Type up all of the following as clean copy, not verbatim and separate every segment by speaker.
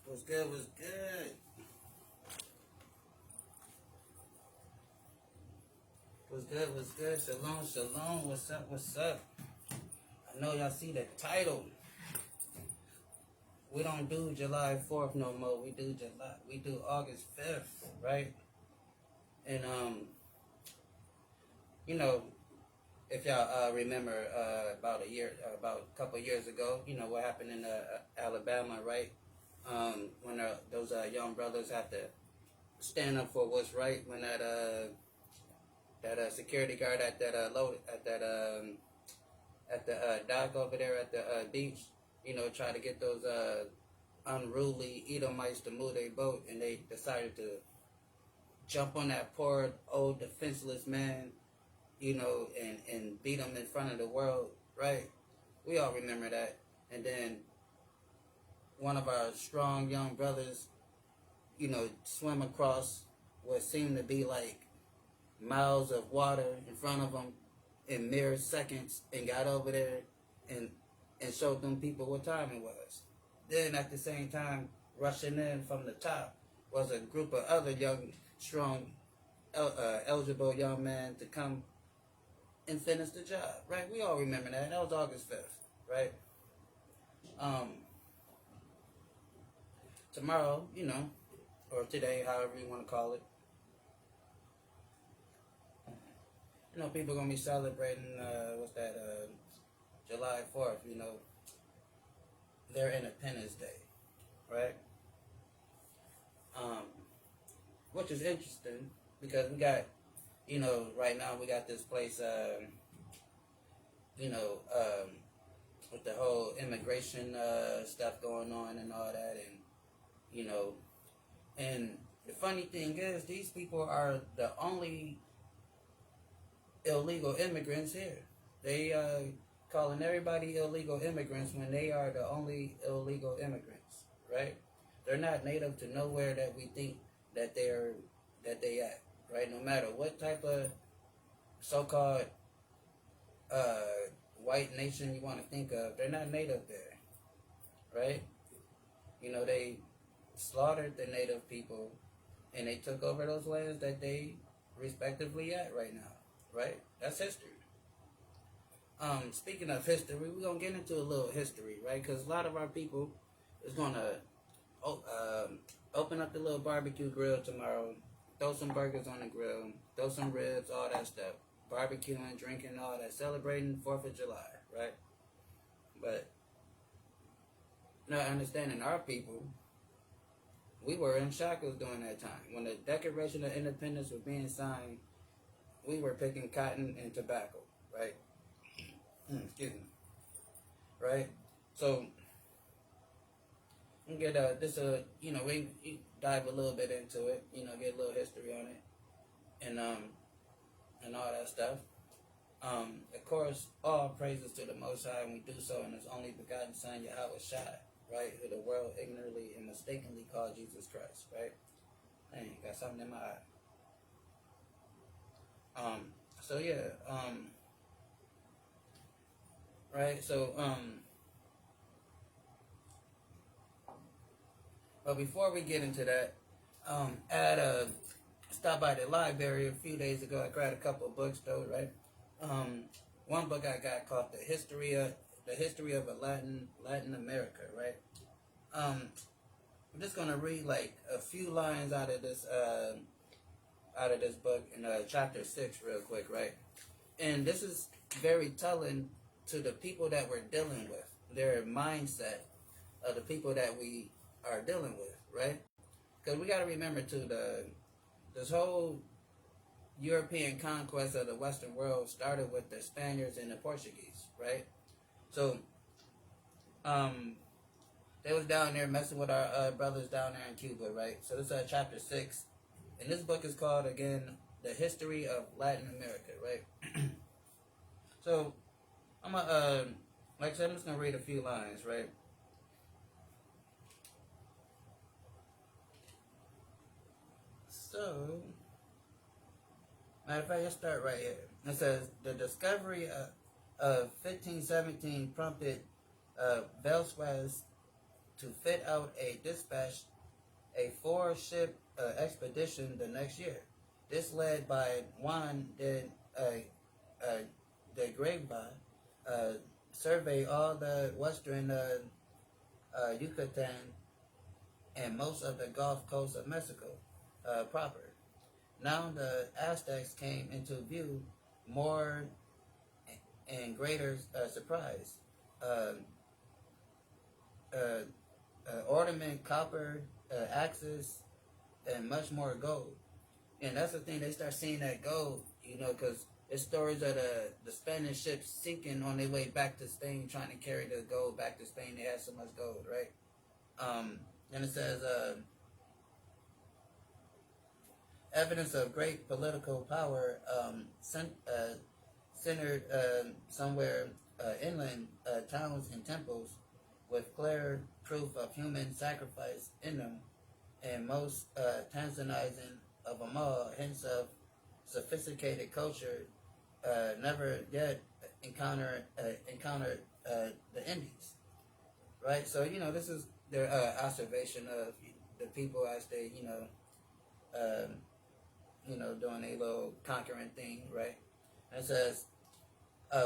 Speaker 1: What's good? What's good? What's good? What's good? Shalom, shalom. What's up? What's up? I know y'all see the title. We don't do July 4th no more. We do August 5th, right? And you know, if y'all remember about a couple years ago, you know what happened in Alabama, right? When those young brothers have to stand up for what's right, when that security guard at the dock over there at the beach, you know, try to get those unruly Edomites to move their boat, and they decided to jump on that poor old defenseless man, you know, and beat him in front of the world, right? We all remember that. And then one of our strong young brothers, you know, swam across what seemed to be like miles of water in front of them in mere seconds, and got over there and showed them people what time it was. Then at the same time, rushing in from the top was a group of other young, strong, eligible young men to come and finish the job, right? We all remember that. That was August 5th, right? Tomorrow, you know, or today, however you want to call it, you know, people are going to be celebrating, July 4th, you know, their Independence Day, right? Which is interesting, because we got, you know, right now we got this place, with the whole immigration stuff going on and all that, and, you know, and the funny thing is, these people are the only illegal immigrants here. They calling everybody illegal immigrants when they are the only illegal immigrants, right? They're not native to nowhere that we think that they at, right? No matter what type of so-called white nation you want to think of, they're not native there, right? You know, they slaughtered the native people, and they took over those lands that they respectively at right now, right? That's history. Speaking of history, we're going to get into a little history, right? Because a lot of our people is going to open up the little barbecue grill tomorrow, throw some burgers on the grill, throw some ribs, all that stuff. Barbecuing, drinking, all that, celebrating 4th of July, right? But not understanding our people, we were in shackles during that time. When the Declaration of Independence was being signed, we were picking cotton and tobacco, right? Excuse me. Right? So, we get you know, we dive a little bit into it, you know, get a little history on it, and all that stuff. Of course, all praises to the Most High, and we do so in His only begotten Son, Yahweh Shai, right? Who the world ignorantly and mistakenly called Jesus Christ, right? Dang, got something in my eye. So yeah, right? So but before we get into that, at stopped by the library a few days ago. I grabbed a couple of books though, right? Um, one book I got called the History of a Latin America, right? I'm just gonna read like a few lines out of this book in chapter 6 real quick, right? And this is very telling to the people that we're dealing with, their mindset of the people that we are dealing with, right? Because we got to remember too, this whole European conquest of the Western world started with the Spaniards and the Portuguese, right? So, they was down there messing with our brothers down there in Cuba, right? So this is chapter 6, and this book is called again the History of Latin America, right? So I'm gonna like I said, I'm just gonna read a few lines, right? So, matter of fact, let's start right here. It says the discovery of 1517 prompted Velázquez to fit out a 4-ship expedition the next year. This led by Juan de Greva, surveyed all the western Yucatan and most of the Gulf Coast of Mexico proper. Now the Aztecs came into view more and greater surprise. Uh, uh, ornament, copper, axes, and much more gold. And that's the thing, they start seeing that gold, because there's stories of the Spanish ships sinking on their way back to Spain, trying to carry the gold back to Spain. They had so much gold, right? And it says, evidence of great political power centered somewhere inland towns and temples with clear proof of human sacrifice in them, and most tantalizing of them all, hints of sophisticated culture never yet encountered the Indies, right? So this is their observation of the people as they um, doing a little conquering thing, right? And it says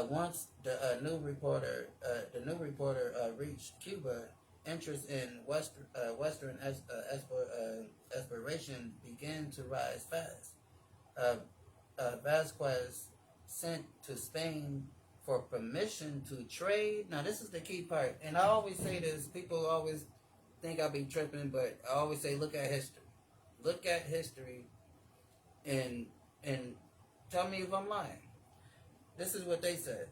Speaker 1: once the new reporter reached Cuba, interest in Western exploration began to rise fast. Vasquez sent to Spain for permission to trade. Now this is the key part, and I always say this. People always think I be tripping, but I always say, look at history. Look at history, and tell me if I'm lying. This is what they said.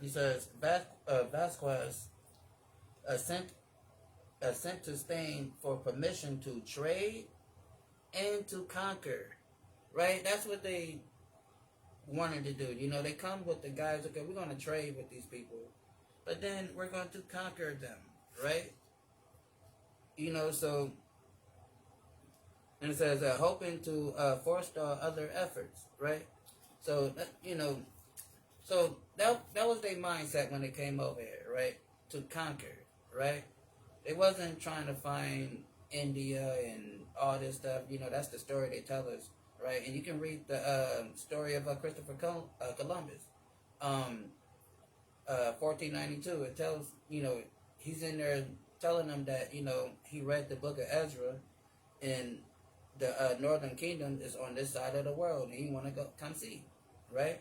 Speaker 1: He says Vasquez sent to Spain for permission to trade and to conquer. Right? That's what they wanted to do. They come with the guys, okay, we're going to trade with these people, but then we're going to conquer them. Right? So, and it says hoping to forestall other efforts. Right? So, so that was their mindset when they came over here, right? To conquer, right? They wasn't trying to find India and all this stuff. That's the story they tell us, right? And you can read the story of Christopher Columbus, 1492. It tells, he's in there telling them that, he read the book of Ezra, and the Northern Kingdom is on this side of the world, and he want to come see, right?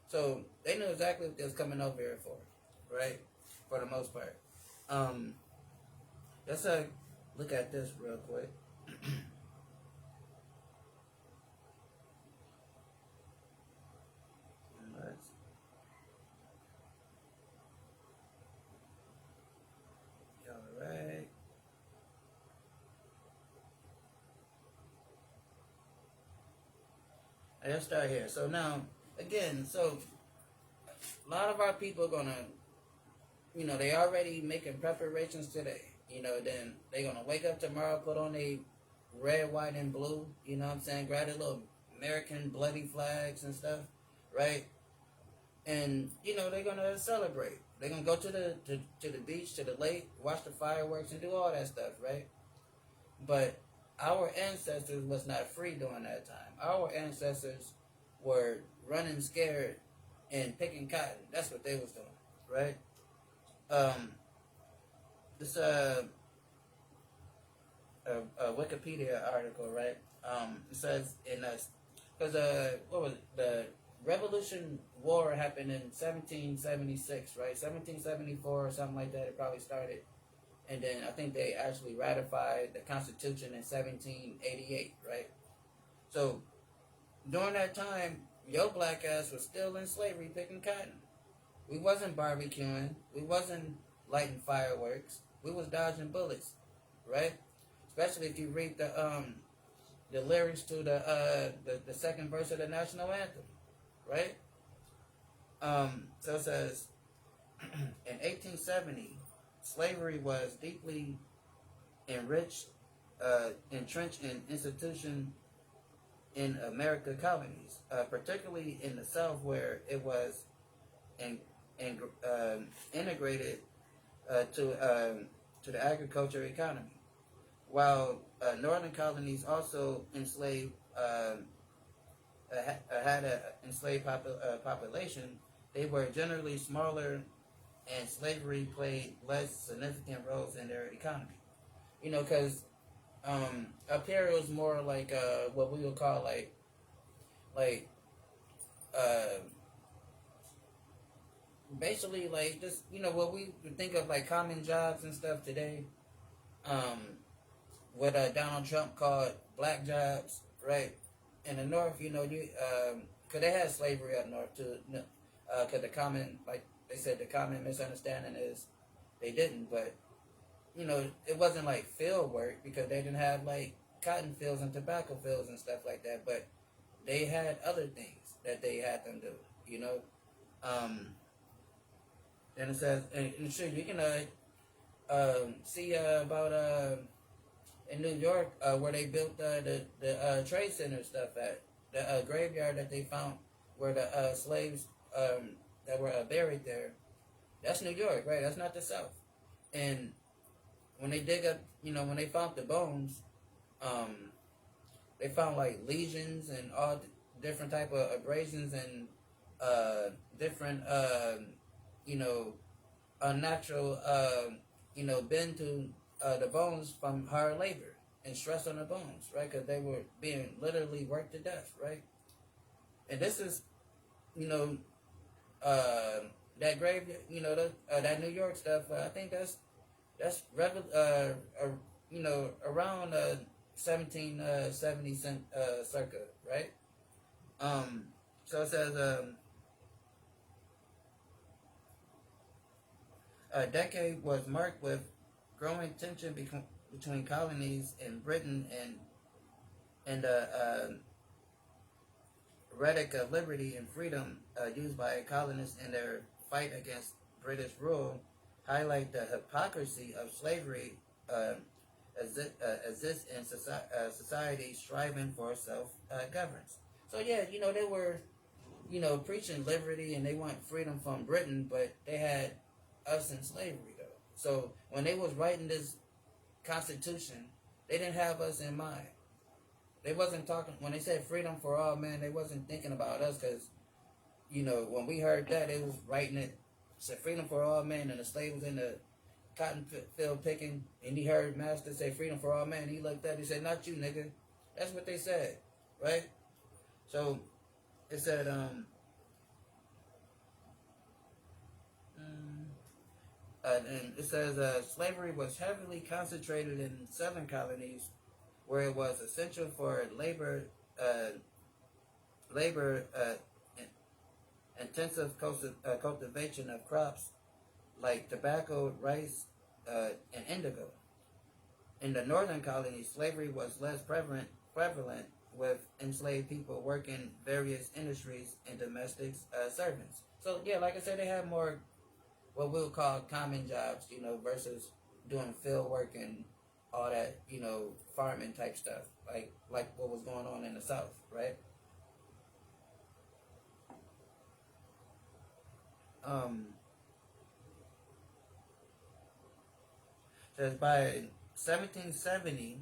Speaker 1: So they knew exactly what they was coming over here for, right? For the most part. Let's look at this real quick. All right. Let's start here. So now, again, so a lot of our people are gonna, they already making preparations today. Then they're gonna wake up tomorrow, put on a red, white, and blue. You know what I'm saying? Grab a little American bloody flags and stuff, right? and they're gonna celebrate. They're gonna go to the beach, to the lake, watch the fireworks, and do all that stuff, right? But our ancestors was not free during that time. Our ancestors were running scared and picking cotton. That's what they was doing, right? Um, this a Wikipedia article, right? It says in us because what was it? The Revolution War happened in 1776, right? 1774 or something like that. It probably started, and then I think they actually ratified the Constitution in 1788, right? So during that time, your black ass was still in slavery picking cotton. We wasn't barbecuing. We wasn't lighting fireworks. We was dodging bullets, right? Especially if you read the lyrics to the second verse of the national anthem, right? So it says in 1870, slavery was deeply enriched, entrenched in institution in America colonies, particularly in the South, where it was in, integrated to the agriculture economy. While northern colonies also enslaved had an enslaved population, they were generally smaller, and slavery played less significant roles in their economy. Because up here it was more like what we would call like uh, basically like just what we would think of like common jobs and stuff today. What Donald Trump called black jobs, right? In the North, because they had slavery up north too. Because the common, like they said, the common misunderstanding is they didn't, but it wasn't like field work because they didn't have like cotton fields and tobacco fields and stuff like that. But they had other things that they had them do. Then it says, and sure you can see about in New York where they built the trade center stuff at the graveyard that they found where the slaves that were buried there. That's New York, right? That's not the South. And when they dig up, when they found the bones, they found like lesions and all different type of abrasions and different, unnatural, bend to the bones from hard labor and stress on the bones, right? Because they were being literally worked to death, right? And this is, that grave, that New York stuff. I think that's around 1770 circa, right? So it says a decade was marked with growing tension between colonies in Britain and rhetoric of liberty and freedom used by colonists in their fight against British rule highlight the hypocrisy of slavery exists in society striving for self-governance. So yeah, they were, preaching liberty and they want freedom from Britain, but they had us in slavery though. So when they was writing this Constitution, they didn't have us in mind. They wasn't talking, when they said freedom for all men, they wasn't thinking about us because, when we heard that, they was writing it, said freedom for all men, and the slave was in the cotton field picking, and he heard master say freedom for all men. He looked up, he said, not you, nigga. That's what they said, right? So it said, and it says slavery was heavily concentrated in southern colonies, where it was essential for labor intensive cultivation of crops like tobacco, rice, and indigo. In the northern colonies, slavery was less prevalent, with enslaved people working various industries and domestic servants. So yeah, like I said, they had more what we'll call common jobs, versus doing field work and all that, farming type stuff, like what was going on in the South, right? says by 1770,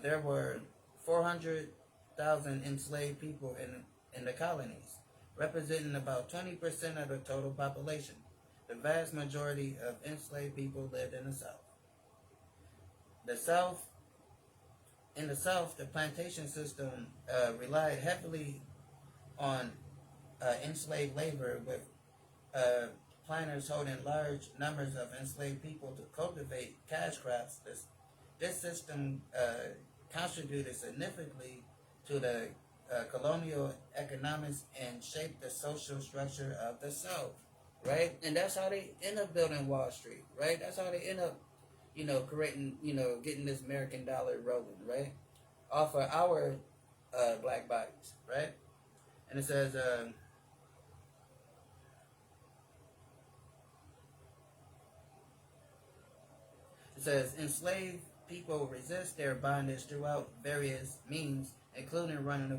Speaker 1: there were 400,000 enslaved people in the colonies, representing about 20% of the total population. The vast majority of enslaved people lived in the South. The South, in the South, the plantation system relied heavily on enslaved labor, with planters holding large numbers of enslaved people to cultivate cash crops. This system contributed significantly to the colonial economics and shaped the social structure of the South, right? And that's how they end up building Wall Street, right? That's how they end up, creating, getting this American dollar rolling, right? Off of our black bodies, right? And it says, enslaved people resist their bondage throughout various means, including running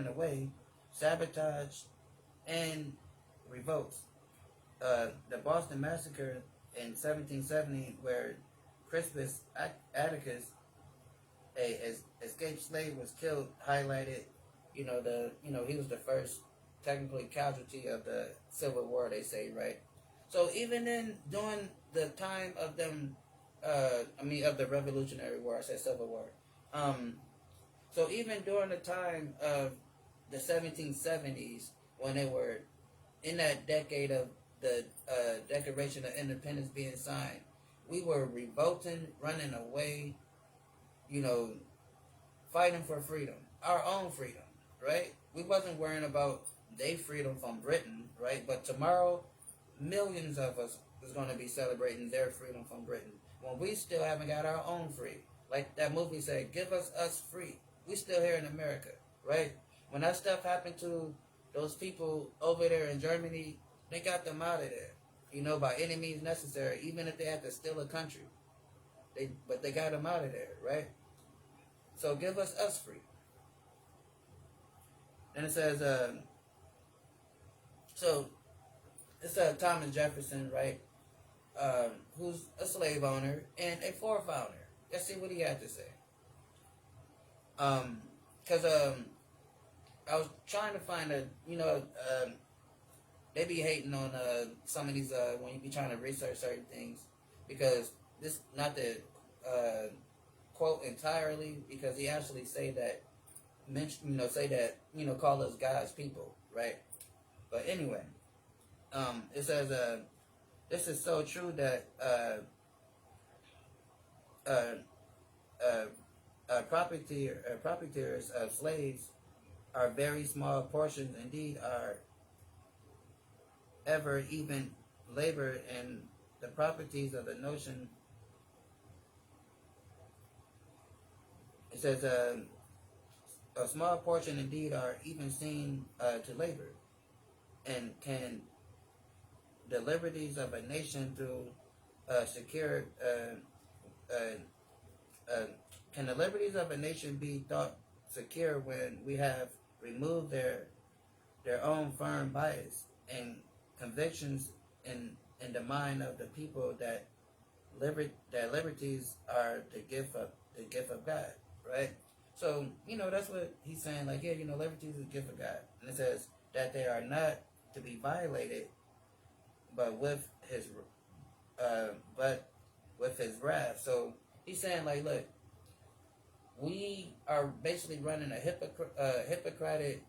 Speaker 1: away, sabotage, and revolts. The Boston Massacre in 1770, where Crispus Attucks, a escaped slave, was killed, highlighted, he was the first technically casualty of the Civil War, they say, right? So even during the time of them, of the Revolutionary War, I said Civil War. So even during the time of the 1770s, when they were in that decade of the Declaration of Independence being signed, we were revolting, running away, fighting for freedom, our own freedom, right? We wasn't worrying about their freedom from Britain, right? But tomorrow, millions of us is going to be celebrating their freedom from Britain when we still haven't got our own free. Like that movie said, give us free. We still here in America, right? When that stuff happened to those people over there in Germany, they got them out of there, by any means necessary, even if they had to steal a country. But they got them out of there, right? So give us free. And it says, so it's Thomas Jefferson, right? Who's a slave owner and a forefounder. Let's see what he had to say. Because I was trying to find they be hating on some of these when you be trying to research certain things, because this not the quote entirely, because he actually say that call us God's people, right? But anyway, it says this is so true that proprietors of slaves are very small portions, indeed, are ever even labor in the properties of the notion. It says a small portion indeed are even seen to labor, and can the liberties of a nation through secure can the liberties of a nation be thought secure when we have removed their own firm bias and convictions in the mind of the people that liberties are the gift of God, right? So that's what he's saying. Like, yeah, liberty is a gift of God, and it says that they are not to be violated, but with his wrath. So he's saying, like, look, we are basically running a hypocritic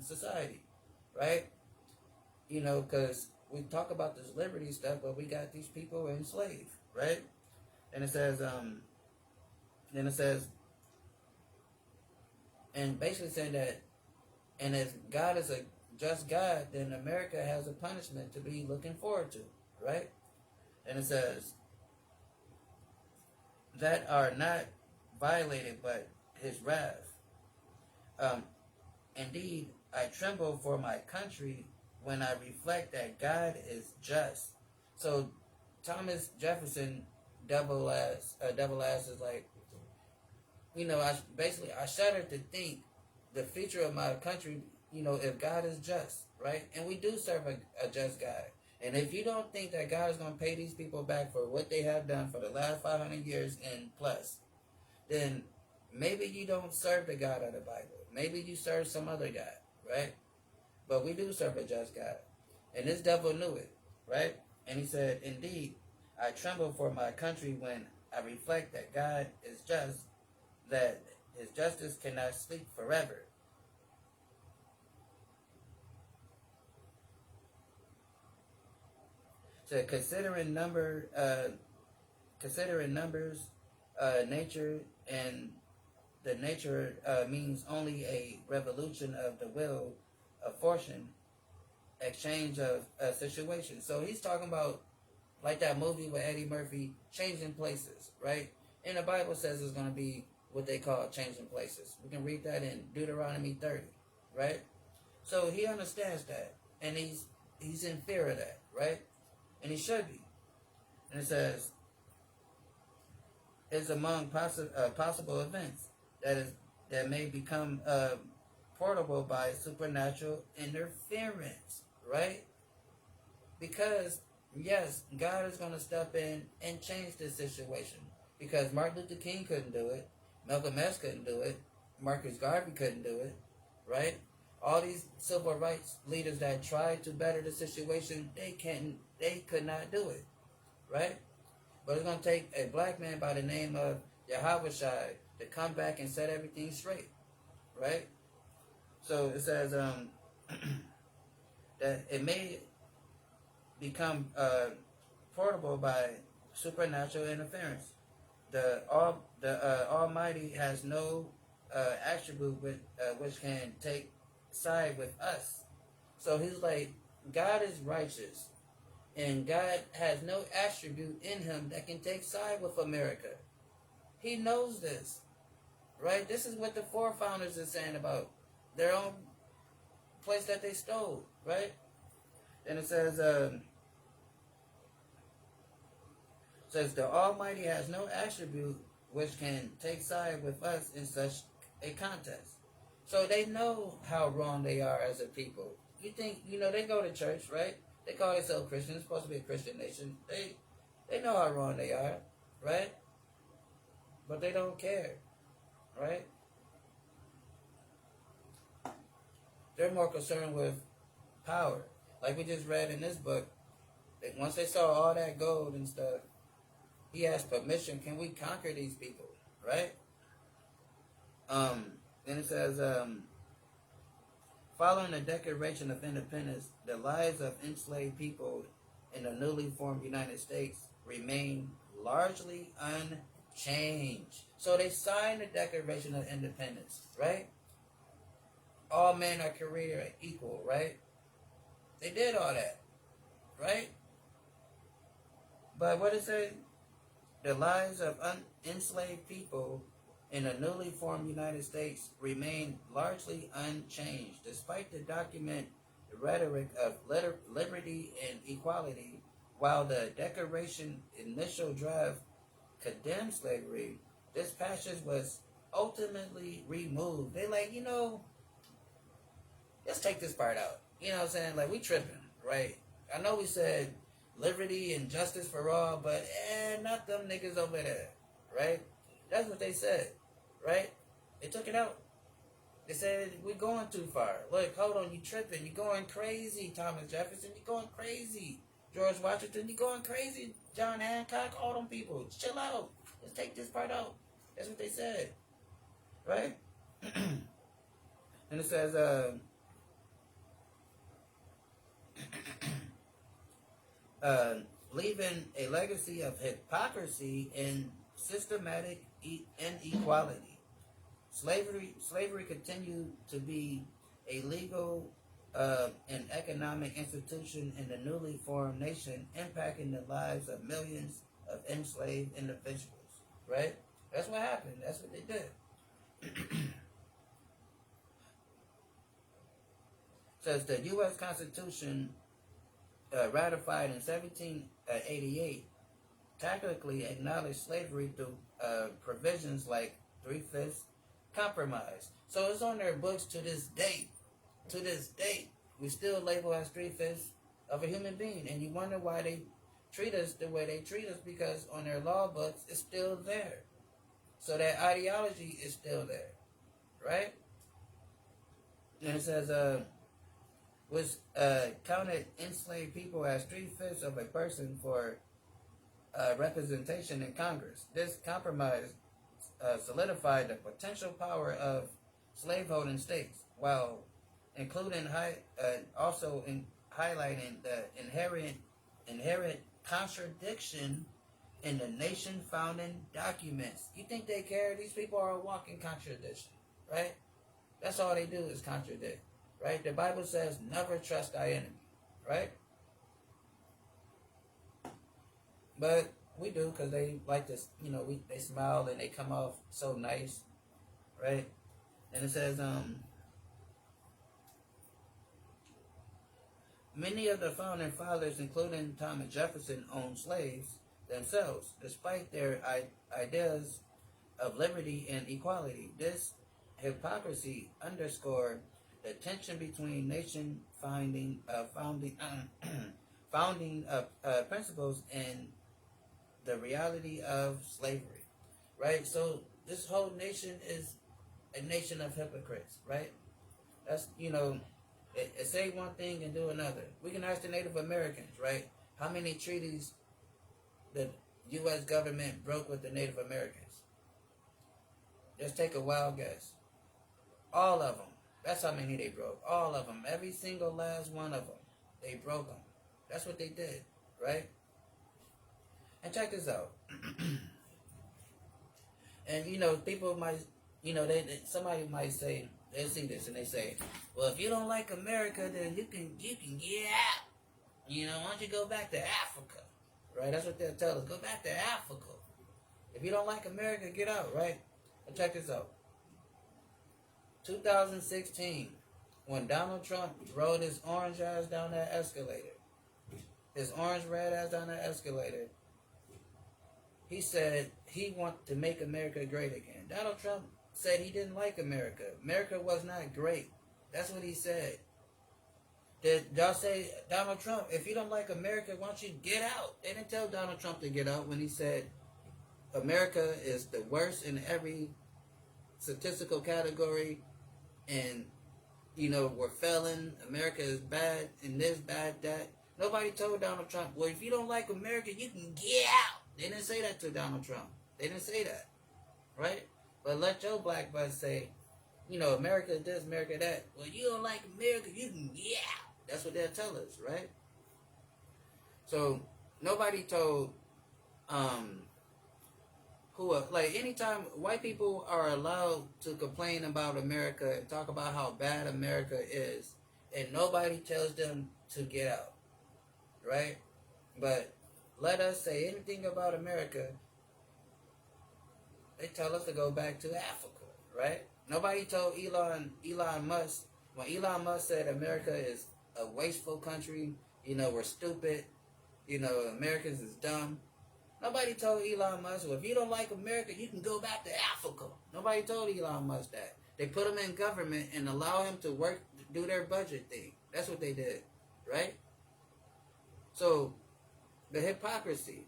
Speaker 1: society, right? Because we talk about this liberty stuff, but we got these people enslaved, right? And it says, and basically saying that, and if God is a just God, then America has a punishment to be looking forward to, right? And it says, that are not violated, but his wrath. Indeed, I tremble for my country when I reflect that God is just. So Thomas Jefferson, devil ass is like, I shudder to think the future of my country, if God is just, right? And we do serve a just God. And if you don't think that God is going to pay these people back for what they have done for the last 500 years and plus, then maybe you don't serve the God of the Bible. Maybe you serve some other God, right? But we do serve a just God. And this devil knew it, right? And he said, indeed, I tremble for my country when I reflect that God is just, that his justice cannot sleep forever. So considering numbers, nature, and the nature means only a revolution of the will of fortune, exchange of a situation. So he's talking about, like that movie with Eddie Murphy, changing places, right? And the Bible says it's going to be what they call changing places. We can read that in Deuteronomy 30, right? So he understands that, and he's in fear of that, right? And he should be. And it says, it's among possible events that may become portable by supernatural interference, right? Because, yes, God is going to step in and change this situation. Because Martin Luther King couldn't do it. Malcolm X couldn't do it. Marcus Garvey couldn't do it, right? All these civil rights leaders that tried to better the situation, they could not do it, right? But it's going to take a black man by the name of Yahweh Shai to come back and set everything straight, right? So it says that it may become portable by supernatural interference. The Almighty has no attribute which can take side with us. So he's like, God is righteous, and God has no attribute in him that can take side with America. He knows this, right? This is what the forefathers are saying about their own place that they stole, right? Then it says the Almighty has no attribute which can take side with us in such a contest. So they know how wrong they are as a people. You think, they go to church, right? They call themselves Christians, supposed to be a Christian nation. They know how wrong they are, right? But they don't care, right? They're more concerned with power. Like we just read in this book, that once they saw all that gold and stuff, he asked permission, can we conquer these people, right? Then it says, following the Declaration of Independence, the lives of enslaved people in the newly formed United States remain largely unchanged. So they signed the Declaration of Independence, right? All men are created equal, right? They did all that, right? But what it say? The lives of enslaved people in the newly formed United States remain largely unchanged, despite the document rhetoric of liberty and equality. While the Declaration initial draft condemned slavery, this passage was ultimately removed. They like, let's take this part out. You know what I'm saying? Like, we tripping, right? I know we said liberty and justice for all, but not them niggas over there, right? That's what they said, right? They took it out. They said, we're going too far. Look, hold on, you tripping. You're going crazy, Thomas Jefferson. You're going crazy. George Washington, you're going crazy. John Hancock, all them people. Chill out. Let's take this part out. That's what they said, right? And it says, leaving a legacy of hypocrisy and systematic inequality. Slavery continued to be a legal and economic institution in the newly formed nation, impacting the lives of millions of enslaved individuals. Right? That's what happened. That's what they did. Says the U.S. Constitution, ratified in 1788, technically acknowledged slavery through provisions like 3/5 compromise. So it's on their books to this date. To this date, we still label as three-fifths of a human being. And you wonder why they treat us the way they treat us, because on their law books, it's still there. So that ideology is still there, right? And it says, was counted enslaved people as three-fifths of a person for representation in Congress. This compromise solidified the potential power of slaveholding states, while including also highlighting the inherent contradiction in the nation founding documents. You think they care? These people are a walking contradiction, right? That's all they do is contradict, right? The Bible says never trust thy enemy, right? But we do, because they like to, they smile and they come off so nice, right? And it says, many of the founding fathers, including Thomas Jefferson, owned slaves themselves, despite their ideas of liberty and equality. This hypocrisy underscored the tension between nation founding principles and the reality of slavery, right? So this whole nation is a nation of hypocrites, right? That's, it say one thing and do another. We can ask the Native Americans, right? How many treaties the U.S. government broke with the Native Americans? Just take a wild guess. All of them. That's how many they broke. All of them. Every single last one of them. They broke them. That's what they did, right? And check this out. And, people might, somebody might say, they'll see this and they say, well, if you don't like America, then you can get out. Why don't you go back to Africa? Right? That's what they'll tell us. Go back to Africa. If you don't like America, get out, right? And check this out. 2016, when Donald Trump rode his orange ass down that escalator, his orange red ass down that escalator, he said he wanted to make America great again. Donald Trump said he didn't like America. America was not great. That's what he said. Did y'all say, Donald Trump, if you don't like America, why don't you get out? They didn't tell Donald Trump to get out when he said America is the worst in every statistical category, and we're failing. America is bad in this, bad, that. Nobody told Donald Trump, well, if you don't like America, you can get out. They didn't say that to Donald Trump. They didn't say that, right? But let your black butt say, America this, America that. Well, you don't like America, you can get out. That's what they'll tell us, right? So nobody told anytime white people are allowed to complain about America and talk about how bad America is, and nobody tells them to get out, right? But let us say anything about America, they tell us to go back to Africa, right? Nobody told Elon Musk, when Elon Musk said America is a wasteful country, we're stupid, Americans is dumb. Nobody told Elon Musk, well, if you don't like America, you can go back to Africa. Nobody told Elon Musk that. They put him in government and allow him to work, do their budget thing. That's what they did, right? So, the hypocrisy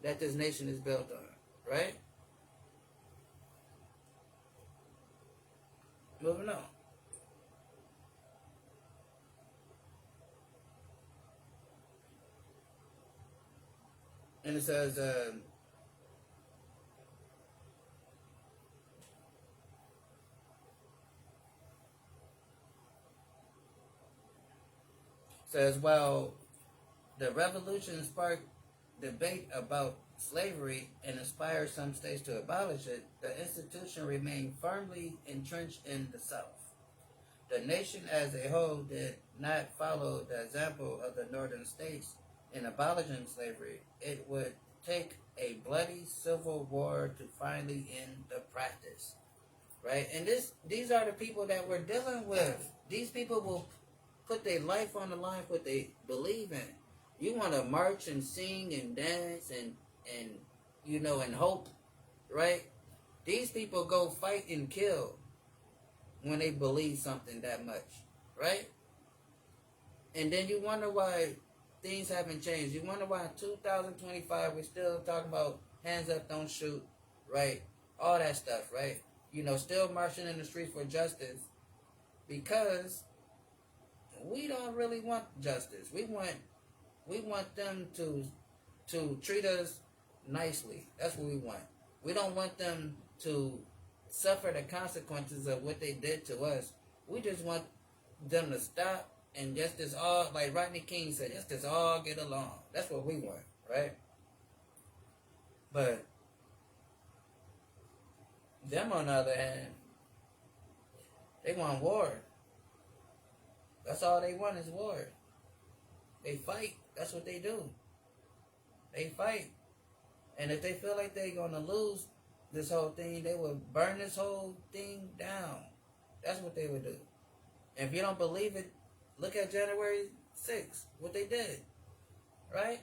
Speaker 1: that this nation is built on, right? Moving on. And it says, well, the revolution sparked debate about slavery and inspired some states to abolish it, the institution remained firmly entrenched in the South. The nation as a whole did not follow the example of the northern states in abolishing slavery. It would take a bloody civil war to finally end the practice. Right? And these are the people that we're dealing with. These people will put their life on the line for what they believe in. You want to march and sing and dance and hope, right? These people go fight and kill when they believe something that much, right? And then you wonder why things haven't changed. You wonder why in 2025 we're still talking about hands up, don't shoot, right? All that stuff, right? Still marching in the streets for justice because we don't really want justice. We want them to treat us nicely. That's what we want. We don't want them to suffer the consequences of what they did to us. We just want them to stop and just all, like Rodney King said, just all get along. That's what we want, right? But them, on the other hand, they want war. That's all they want is war. They fight. That's what they do. They fight. And if they feel like they're going to lose this whole thing, they will burn this whole thing down. That's what they would do. And if you don't believe it, look at January 6th, what they did. Right?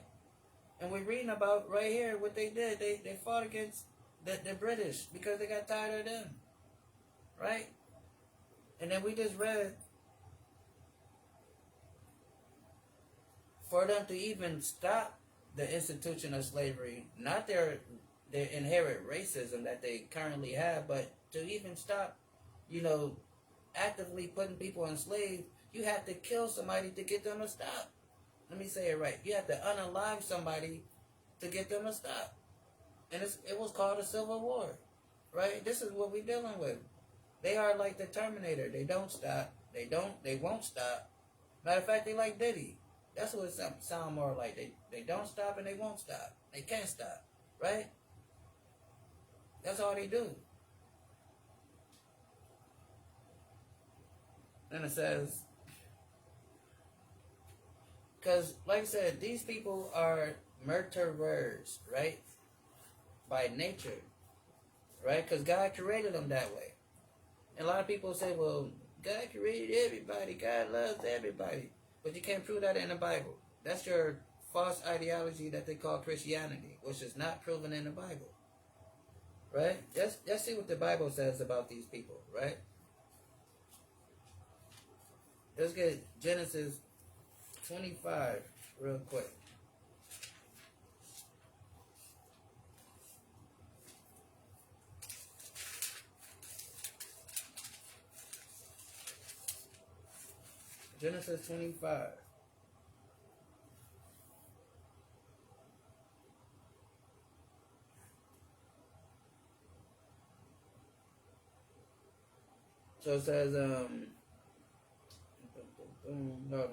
Speaker 1: And we're reading about right here what they did. They fought against the British because they got tired of them. Right? And then we just read, for them to even stop the institution of slavery, not their inherent racism that they currently have, but to even stop, actively putting people enslaved, you have to kill somebody to get them to stop. Let me say it right. You have to unalive somebody to get them to stop. And it was called a civil war, right? This is what we're dealing with. They are like the Terminator. They don't stop. They won't stop. Matter of fact, they like Diddy. That's what it sound more like. They don't stop and they won't stop. They can't stop, right? That's all they do. Then it says, because like I said, these people are murderers, right? By nature, right? Because God created them that way. And a lot of people say, well, God created everybody. God loves everybody. But you can't prove that in the Bible. That's your false ideology that they call Christianity, which is not proven in the Bible. Right? Just see what the Bible says about these people, right? Let's get Genesis 25 real quick. Genesis 25. So it says, no.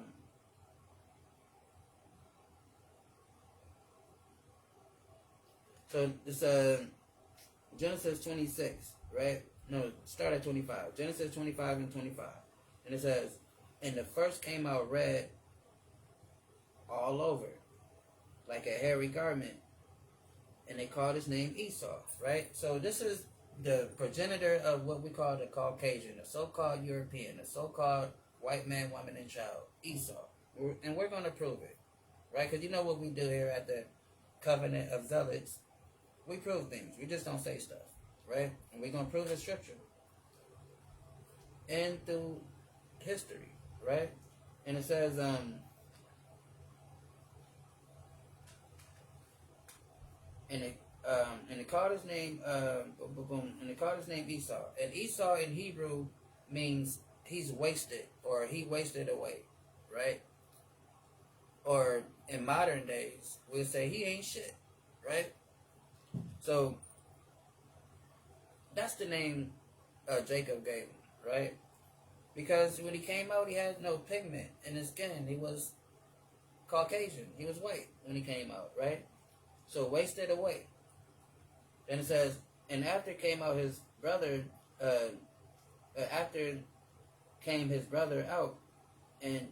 Speaker 1: So it's Genesis 26, right? No, start at 25. Genesis 25 and 25. And it says, and the first came out red all over, like a hairy garment. And they called his name Esau, right? So this is the progenitor of what we call the Caucasian, the so-called European, the so-called white man, woman, and child, Esau. And we're going to prove it, right? Because you know what we do here at the Covenant of Zealots. We prove things. We just don't say stuff, right? And we're going to prove the scripture. And through history, right? And it says, and they called his name, and they called his name Esau. And Esau in Hebrew means he's wasted, or he wasted away, right? Or in modern days, we'll say he ain't shit, right? So that's the name Jacob gave him, right? Because when he came out, he had no pigment in his skin. He was Caucasian. He was white when he came out, right? So wasted away. Then it says, and after came out his brother, after came his brother out, and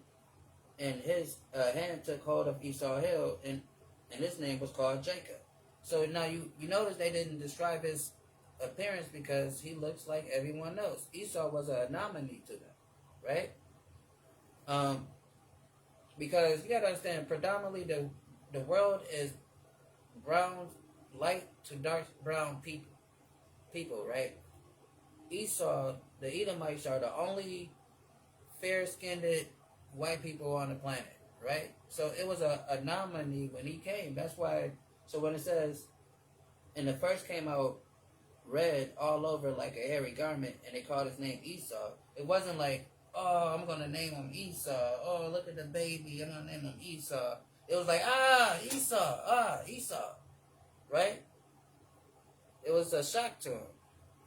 Speaker 1: his hand took hold of Esau Hill, and his name was called Jacob. So now you notice they didn't describe his appearance because he looks like everyone else. Esau was an anomaly to them, right? Because you gotta understand, predominantly the world is brown, light to dark brown people. people, right? Esau, the Edomites are the only fair-skinned white people on the planet, right? So it was a anomaly when he came. That's why. So when it says, and the first came out red all over like a hairy garment, and they called his name Esau. It wasn't like, oh, I'm gonna name him Esau. Oh, look at the baby, I'm gonna name him Esau. It was like, Esau, right? It was a shock to him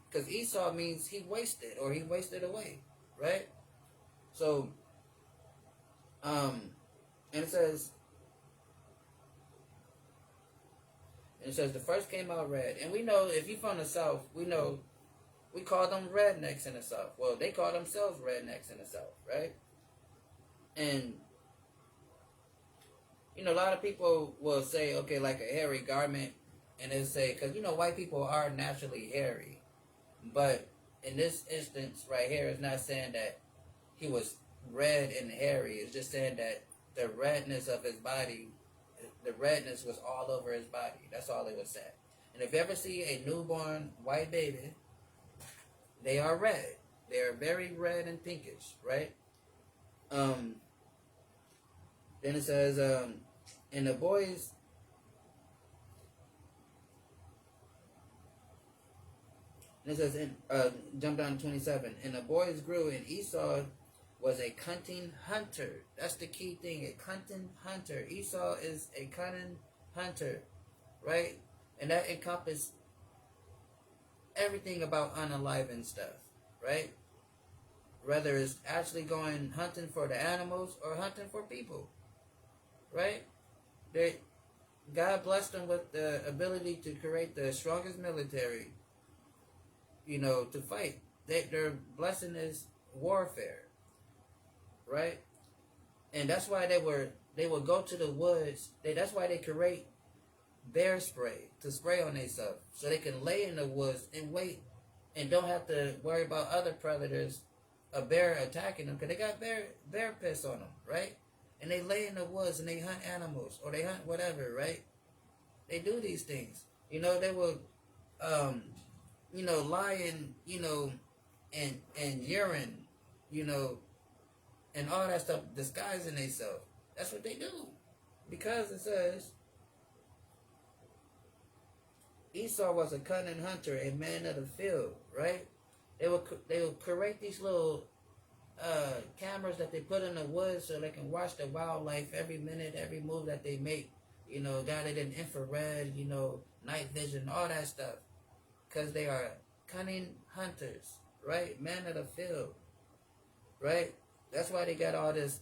Speaker 1: because Esau means he wasted or he wasted away, right? So, and it says. And it says the first came out red. And we know if you're from the South, we know we call them rednecks in the South. Well, they call themselves rednecks in the South, right? And, you know, a lot of people will say, okay, like a hairy garment. And they say, because, you know, white people are naturally hairy. But in this instance right here, it's not saying that he was red and hairy. It's just saying that the redness of his body, the redness was all over his body. That's all it was saying. And if you ever see a newborn white baby, they are red. They are very red and pinkish, right? Then it says, and the boys, and it says, jump down to 27, and the boys grew, and Esau was a cunning hunter. That's the key thing, a cunning hunter. Esau is a cunning hunter, right? And that encompasses everything about unalive stuff, right? Whether it's actually going hunting for the animals or hunting for people, right? God blessed them with the ability to create the strongest military, you know, to fight. Their blessing is warfare. Right, and that's why they would go to the woods. That's why they create bear spray to spray on themselves, so they can lay in the woods and wait, and don't have to worry about other predators, a bear attacking them, because they got bear piss on them, right? And they lay in the woods and they hunt animals or they hunt whatever, right? They do these things. You know, they will, you know, lie in, you know, and urine, you know, and all that stuff, disguising themselves. That's what they do. Because it says, Esau was a cunning hunter, a man of the field, right? They will create these little cameras that they put in the woods so they can watch the wildlife every minute, every move that they make. You know, got it in infrared, you know, night vision, all that stuff. Because they are cunning hunters, right? Man of the field, right? That's why they got all this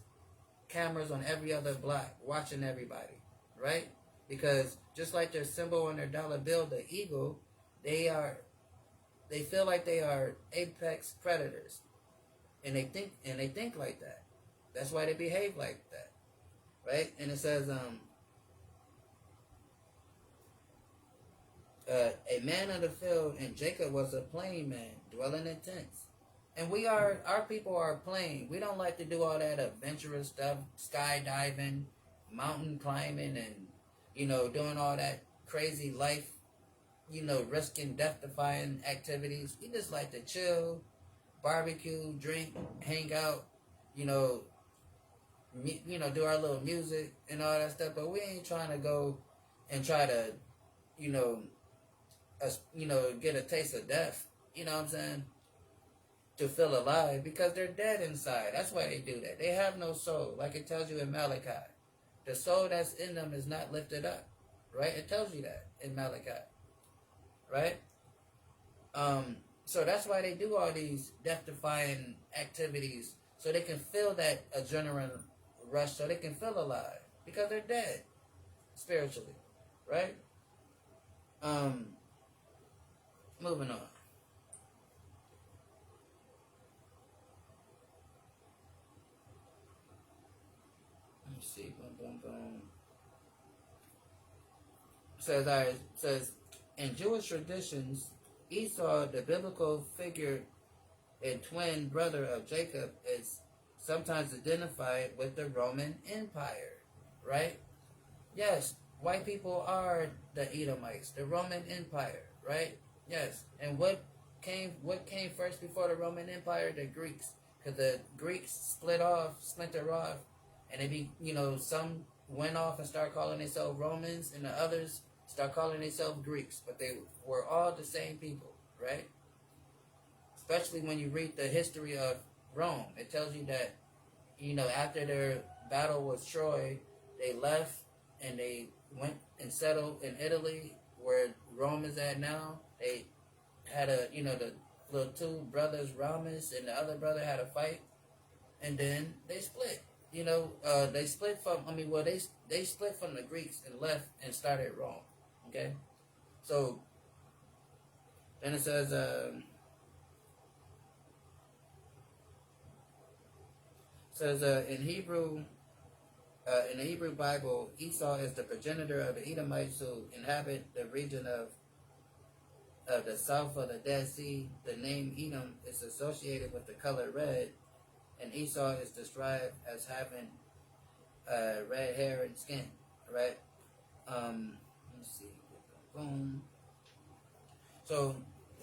Speaker 1: cameras on every other block watching everybody, right? Because just like their symbol on their dollar bill, the eagle, they feel like they are apex predators, and they think like that. That's why they behave like that, right? And it says, a man of the field, and Jacob was a plain man, dwelling in tents. And our people are plain. We don't like to do all that adventurous stuff, skydiving, mountain climbing, and, you know, doing all that crazy life, you know, risking death-defying activities. We just like to chill, barbecue, drink, hang out, you know, do our little music and all that stuff. But we ain't trying to go and try to, you know, get a taste of death. You know what I'm saying? To feel alive, because they're dead inside. That's why they do that. They have no soul, like it tells you in Malachi. The soul that's in them is not lifted up, right? It tells you that in Malachi, right? So that's why they do all these death-defying activities, so they can feel that adrenaline rush, so they can feel alive, because they're dead spiritually, right? Moving on. Let's see. Boom, boom, boom. Says in Jewish traditions, Esau, the biblical figure and twin brother of Jacob, is sometimes identified with the Roman Empire, right? Yes, white people are the Edomites, the Roman Empire, right? Yes, and what came first before the Roman Empire? The Greeks, because the Greeks splintered off, and they be some went off and started calling themselves Romans, and the others start calling themselves Greeks, but they were all the same people, right? Especially when you read the history of Rome, it tells you that after their battle with Troy, they left and they went and settled in Italy, where Rome is at now. They had the little two brothers, Ramus and the other brother, had a fight, and then they split. They split from. I mean, well, they split from the Greeks and left and started Rome. Okay, so then it says in Hebrew. In the Hebrew Bible, Esau is the progenitor of the Edomites who inhabit the region of the south of the Dead Sea. The name Edom is associated with the color red, and Esau is described as having red hair and skin. Right? Let's see. Boom. So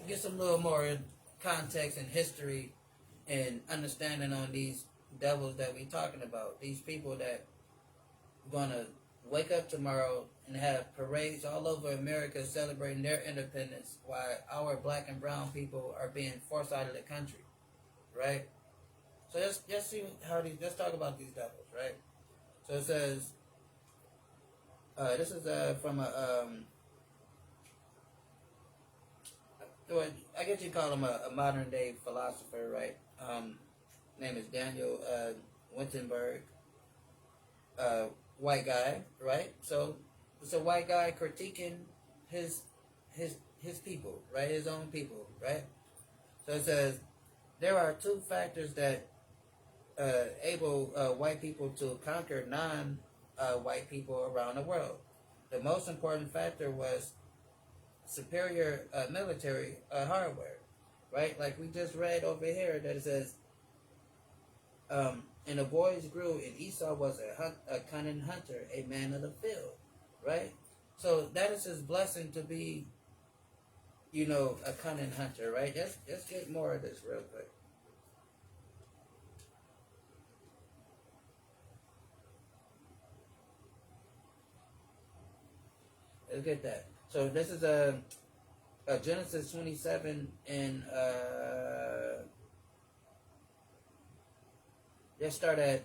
Speaker 1: get some little more context and history and understanding on these devils that we talking about. These people that gonna wake up tomorrow and have parades all over America celebrating their independence while our black and brown people are being forced out of the country, right? So let's see let's talk about these devils, right? So it says, this is from I guess you call him a modern day philosopher, right? Name is Daniel Wittenberg. White guy, right? So it's a white guy critiquing his people, right? His own people, right? So it says there are two factors that able white people to conquer non-white people around the world. The most important factor was superior military hardware, right? Like we just read over here that it says, and the boys grew, and Esau was a cunning hunter, a man of the field, right? So that is his blessing to be, a cunning hunter, right? Let's get more of this real quick. Let's get that. So this is a Genesis 27 and let's start at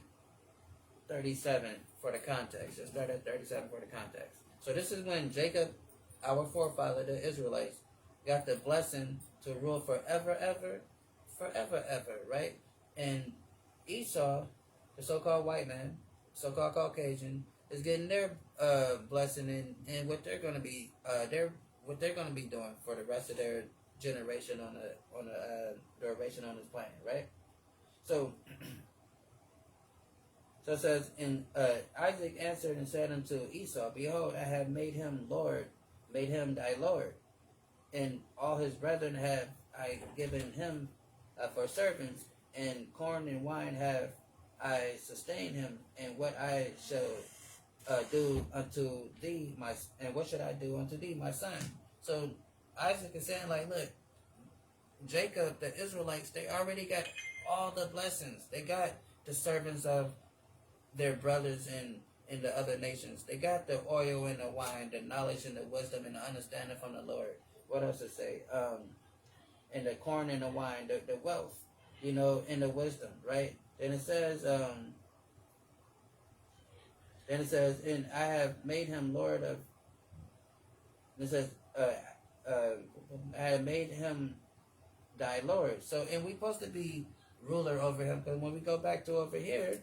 Speaker 1: 37 for the context. Let's start at 37 for the context. So this is when Jacob, our forefather, the Israelites, got the blessing to rule forever, ever, right? And Esau, the so-called white man, so-called Caucasian, is getting their blessing and what they're going to be what they're going to be doing for the rest of their generation on the duration on this planet, right? So. So it says, and Isaac answered and said unto Esau, Behold, I have made him thy Lord, and all his brethren have I given him for servants, and corn and wine have I sustained him, and what I shall do unto thee, and what should I do unto thee, my son? So Isaac is saying, like, look, Jacob, the Israelites, they already got all the blessings. They got the servants of their brothers in the other nations. They got the oil and the wine, the knowledge and the wisdom and the understanding from the Lord. What else to say? And the corn and the wine, the wealth, and the wisdom, right? Then it says, and I have made him Lord of. It says, I have made him thy Lord. So, and we're supposed to be ruler over him, because when we go back to over here,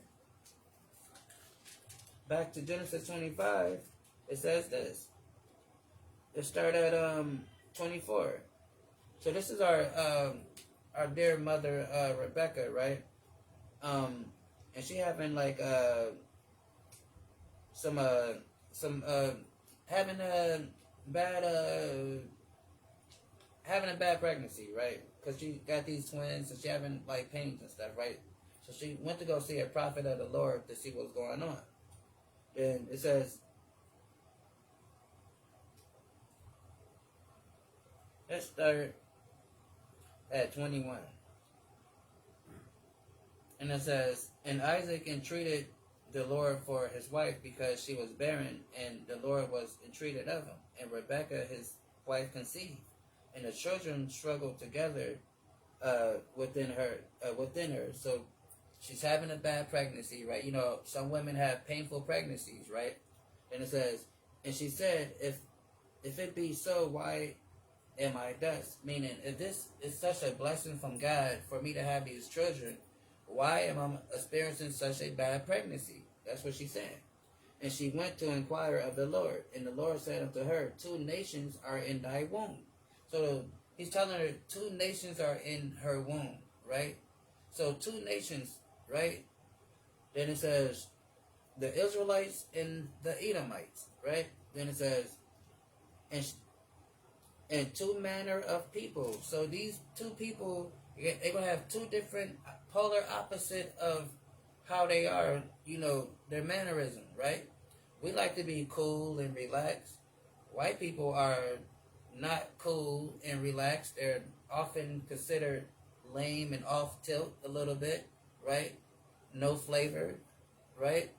Speaker 1: back to Genesis 25, it says this. Let's start at 24. So this is our dear mother Rebecca, right? And she having like some having a bad pregnancy, right? Because she got these twins and she having like pains and stuff, right? So she went to go see a prophet of the Lord to see what's going on. And it says, Let's start at 21. And it says, and Isaac entreated the Lord for his wife because she was barren, and the Lord was entreated of him. And Rebekah, his wife, conceived, and the children struggled together within her. So she's having a bad pregnancy, right? You know, some women have painful pregnancies, right? And it says, and she said, if it be so, why am I thus? Meaning, if this is such a blessing from God for me to have these children, why am I experiencing such a bad pregnancy? That's what she said. And she went to inquire of the Lord. And the Lord said unto her, 2 nations are in thy womb. So he's telling her 2 nations are in her womb, right? So 2 nations, right? Then it says the Israelites and the Edomites, right? Then it says, and 2 manner of people. So these 2 people, they're going to have 2 different polar opposite of how they are, you know, their mannerism, right? We like to be cool and relaxed. White people are not cool and relaxed. They're often considered lame and off tilt a little bit, right? No flavor, right?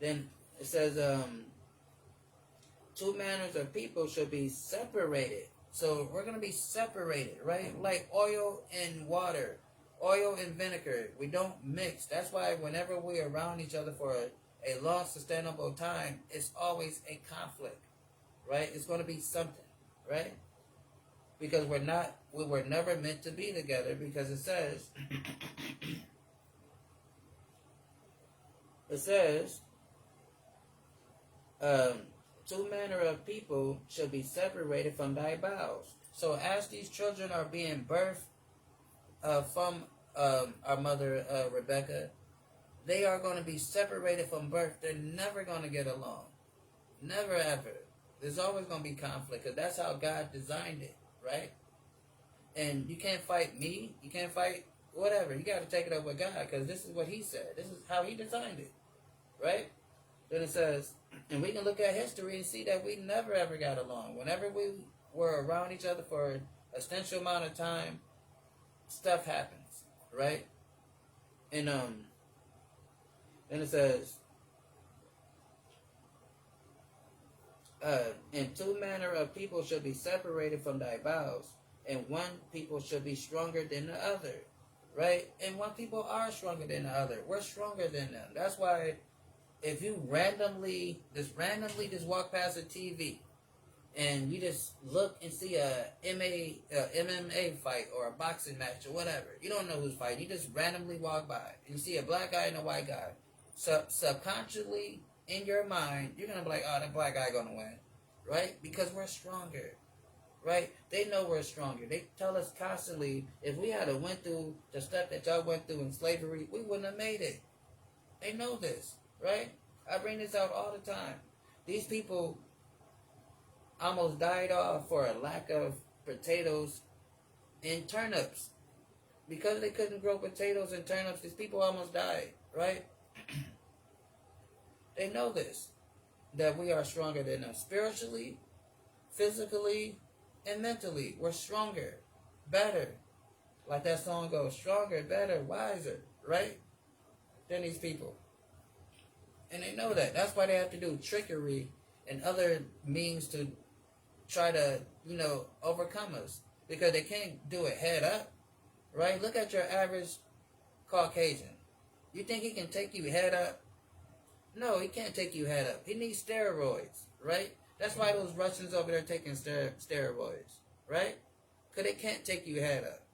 Speaker 1: Then it says, 2 manners of people should be separated. So we're going to be separated, right? Like oil and water, oil and vinegar. We don't mix. That's why whenever we're around each other for a long, sustainable time, it's always a conflict, right? It's going to be something, right? Because we were never meant to be together, because it says, um, 2 manner of people shall be separated from thy bowels. So as these children are being birthed from our mother Rebecca, they are going to be separated from birth. They're never going to get along. Never ever. There's always going to be conflict, because that's how God designed it, right? And you can't fight me. You can't fight whatever. You got to take it up with God, because this is what he said. This is how he designed it, right? Then it says, and we can look at history and see that we never ever got along. Whenever we were around each other for an extensive amount of time, stuff happens, right? And then it says, and 2 manner of people shall be separated from thy bowels, and one people shall be stronger than the other, right? And one people are stronger than the other. We're stronger than them. That's why if you randomly just walk past a TV and you just look and see a MMA fight or a boxing match or whatever, you don't know who's fighting. You just randomly walk by and you see a black guy and a white guy. So subconsciously in your mind, you're gonna be like, "Oh, the black guy gonna win," right? Because we're stronger, right? They know we're stronger. They tell us constantly, if we had went through the stuff that y'all went through in slavery, we wouldn't have made it. They know this. Right? I bring this out all the time. These people almost died off for a lack of potatoes and turnips. Because they couldn't grow potatoes and turnips, these people almost died, right? They know this, that we are stronger than them. Spiritually, physically, and mentally. We're stronger, better. Like that song goes, stronger, better, wiser, right? Than these people. And they know that. That's why they have to do trickery and other means to try to, overcome us. Because they can't do it head up, right? Look at your average Caucasian. You think he can take you head up? No, he can't take you head up. He needs steroids, right? That's why those Russians over there taking steroids, right? Because they can't take you head up.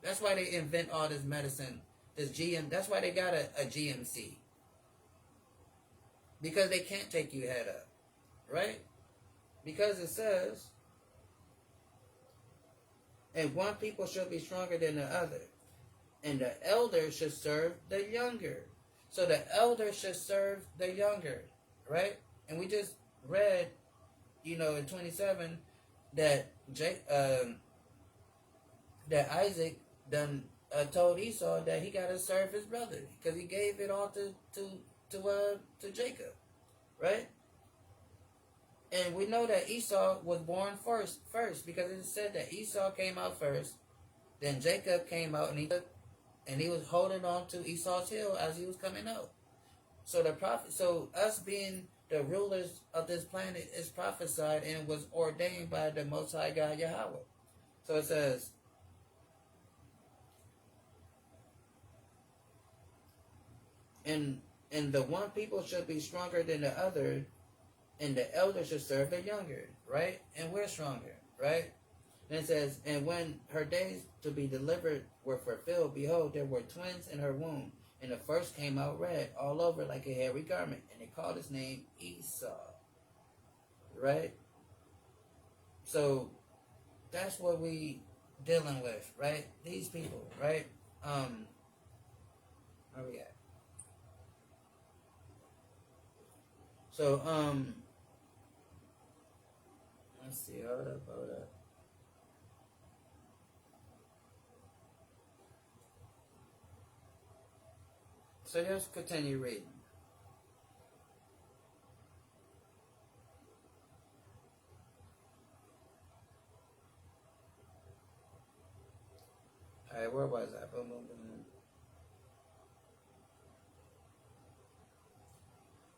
Speaker 1: That's why they invent all this medicine, this GM. That's why they got a GMC. Because they can't take you head up, right? Because it says, and one people shall be stronger than the other, and the elder should serve the younger. So the elder should serve the younger, right? And we just read, in 27, that that Isaac done told Esau that he got to serve his brother because he gave it all to Jacob, right? And we know that Esau was born first because it said that Esau came out first, then Jacob came out and he was holding on to Esau's heel as he was coming out. So the prophet, so us being the rulers of this planet is prophesied and was ordained by the Most High God Yahweh. So it says, and the one people should be stronger than the other, and the elder should serve the younger, right? And we're stronger, right? And it says, and when her days to be delivered were fulfilled, behold, there were twins in her womb. And the first came out red all over like a hairy garment. And they called his name Esau, right? So that's what we dealing with, right? These people, right? Where we at? So, let's see, hold up. So let's continue reading. Alright, where was I? Boom, boom, boom.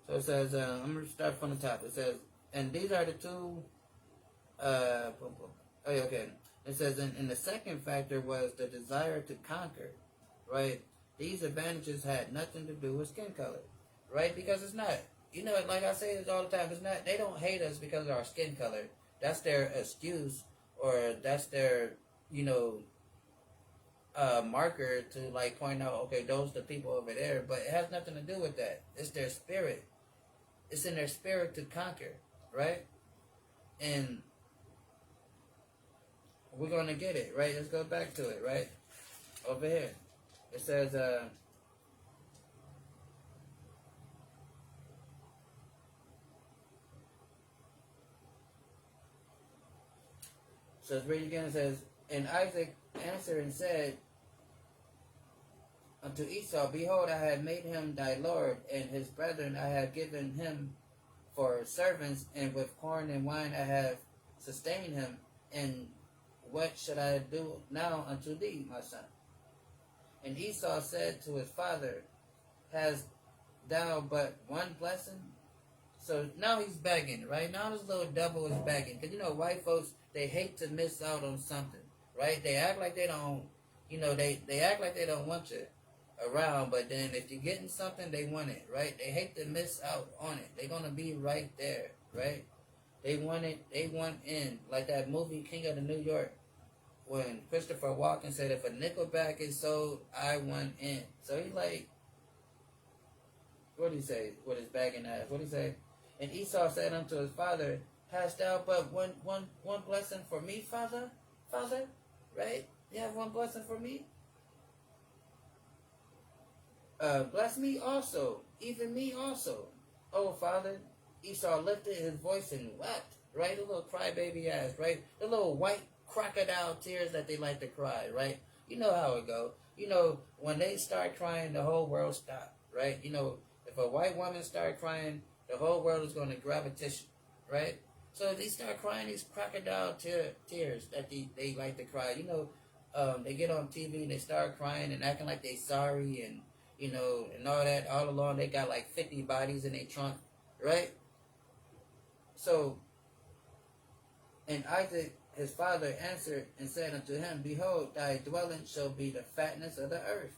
Speaker 1: So it says, I'm going to start from the top. It says, and these are the two, boom, boom. Oh, yeah, okay. It says, and the second factor was the desire to conquer, right? These advantages had nothing to do with skin color, right? Because it's not. You know, like I say this all the time, it's not. They don't hate us because of our skin color. That's their excuse, or that's their, you know, marker to like point out, okay, those are the people over there. But it has nothing to do with that. It's their spirit. It's in their spirit to conquer, right? And we're gonna get it, right? Let's go back to it, right? Over here. It says, so let's read again. It says, and Isaac answered and said unto Esau, behold, I have made him thy lord, and his brethren I have given him for servants, and with corn and wine I have sustained him. And what should I do now unto thee, my son? And Esau said to his father, hast thou but one blessing? So now he's begging, right? Now this little devil is begging. Because, you know, white folks, they hate to miss out on something, right? They act like they don't, you know, they act like they don't want you around. But then if you're getting something, they want it, right? They hate to miss out on it. They're going to be right there, right? They want it. They want in. Like that movie, King of the New York, when Christopher Walken said, if a nickelback is sold, I want in. So he's like, what did he say with his bagging ass? What did he say? And Esau said unto his father, hast thou but one blessing for me, father? Father? Right? You have one blessing for me? Bless me also, even me also. Oh, father. Esau lifted his voice and wept, right? A little crybaby ass, right? The little white crocodile tears that they like to cry, right? You know how it go. You know, when they start crying, the whole world stop, right? You know, if a white woman start crying, the whole world is going to grab a tissue, right? So they start crying these crocodile tears that they like to cry. You know, they get on TV and they start crying and acting like they sorry and, you know, and all that. All along, they got like 50 bodies in their trunk, right? So, and Isaac his father answered and said unto him, behold, thy dwelling shall be the fatness of the earth,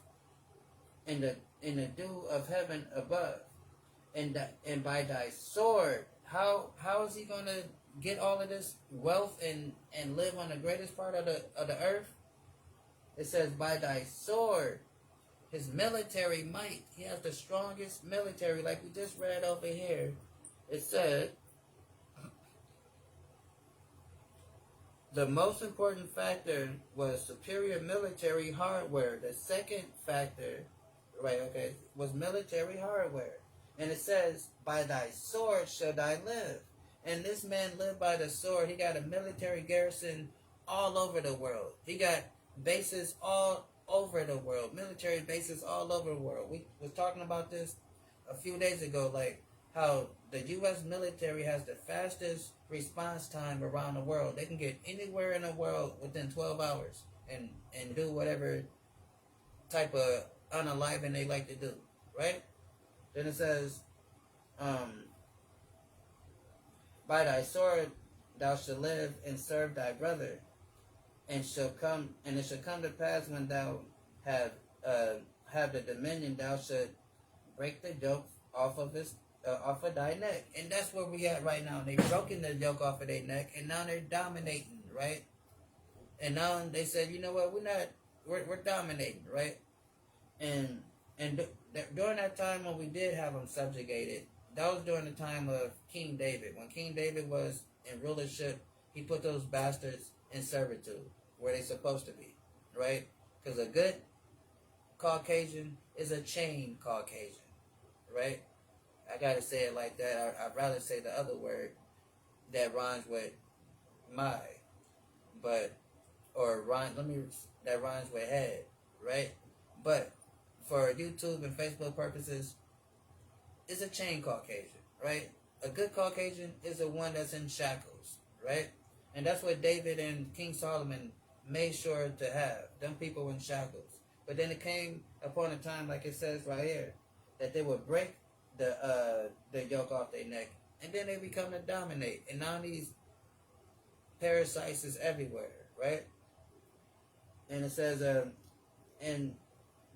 Speaker 1: and the dew of heaven above, and by thy sword. How is he going to get all of this wealth and live on the greatest part of the earth? It says, by thy sword, his military might. He has the strongest military, like we just read over here. It said, the most important factor was superior military hardware. The second factor, right, okay, was military hardware. And it says, by thy sword shall thy live. And this man lived by the sword. He got a military garrison all over the world. He got bases all over the world. Military bases all over the world. We was talking about this a few days ago, like how the U.S. military has the fastest response time around the world. They can get anywhere in the world within 12 hours and do whatever type of unaliving they like to do, right? Then it says, by thy sword thou shalt live and serve thy brother, and it shall come to pass when thou have the dominion, thou shalt break the yoke off of thy neck. And that's where we at right now. They've broken the yoke off of their neck, and now they're dominating, right? And now they said, you know what, we're dominating, right? And during that time when we did have them subjugated, that was during the time of King David. When King David was in rulership, he put those bastards in servitude where they're supposed to be, right? Because a good Caucasian is a chained Caucasian, right? I gotta say it like that. I'd rather say the other word that rhymes with my, that rhymes with head, right? But for YouTube and Facebook purposes, it's a chained Caucasian, right? A good Caucasian is the one that's in shackles, right? And that's what David and King Solomon made sure to have, them people in shackles. But then it came upon a time, like it says right here, that they would break the yoke off their neck, and then they become to dominate. And now these parasites is everywhere, right? And it says, and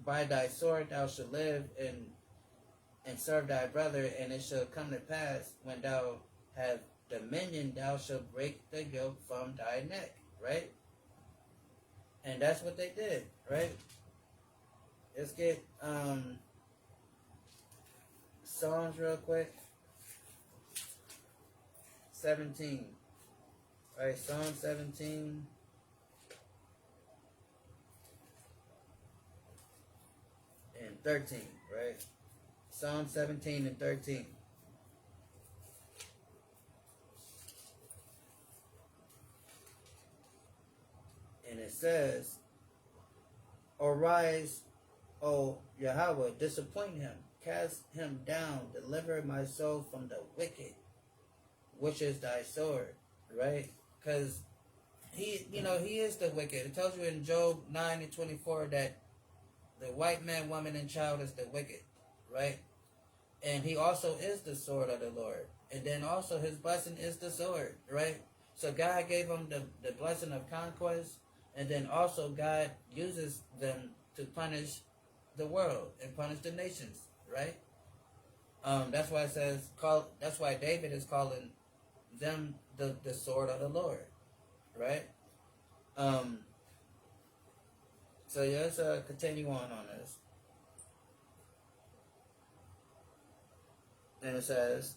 Speaker 1: by thy sword thou shalt live and serve thy brother, and it shall come to pass when thou have dominion, thou shalt break the yoke from thy neck, right? And that's what they did, right? Let's get Psalms real quick. 17. Alright, Psalm 17. And 13, right? Psalm 17 and 13. And it says, arise, O Yahweh, disappoint him, cast him down, deliver my soul from the wicked, which is thy sword, right? Because he is the wicked. It tells you in Job 9 and 24 that the white man, woman, and child is the wicked, right? And he also is the sword of the Lord. And then also his blessing is the sword, right? So God gave him the blessing of conquest, and then also God uses them to punish the world and punish the nations, right? That's why it says, that's why David is calling them the sword of the Lord, right? So yeah, let's continue on this. And it says,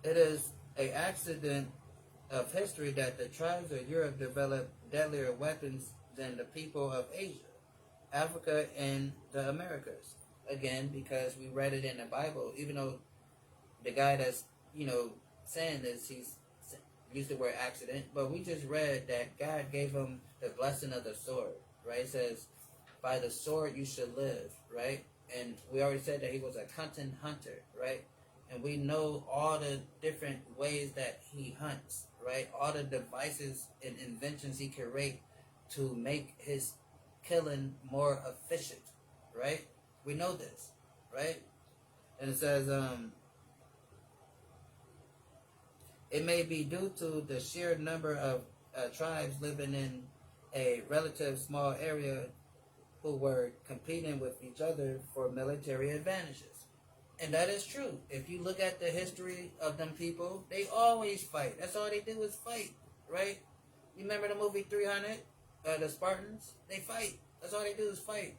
Speaker 1: it is an accident of history that the tribes of Europe developed deadlier weapons than the people of Asia, Africa, and the Americas. Again, because we read it in the Bible, even though the guy that's, saying this, he's used the word accident, but we just read that God gave him the blessing of the sword, right? It says, by the sword you should live, right? And we already said that he was a hunting hunter, right? And we know all the different ways that he hunts, right? All the devices and inventions he create to make his killing more efficient, right? We know this, right? And it says, it may be due to the sheer number of tribes living in a relative small area who were competing with each other for military advantages. And that is true. If you look at the history of them people, they always fight. That's all they do is fight, right? You remember the movie 300? The Spartans? They fight. That's all they do is fight.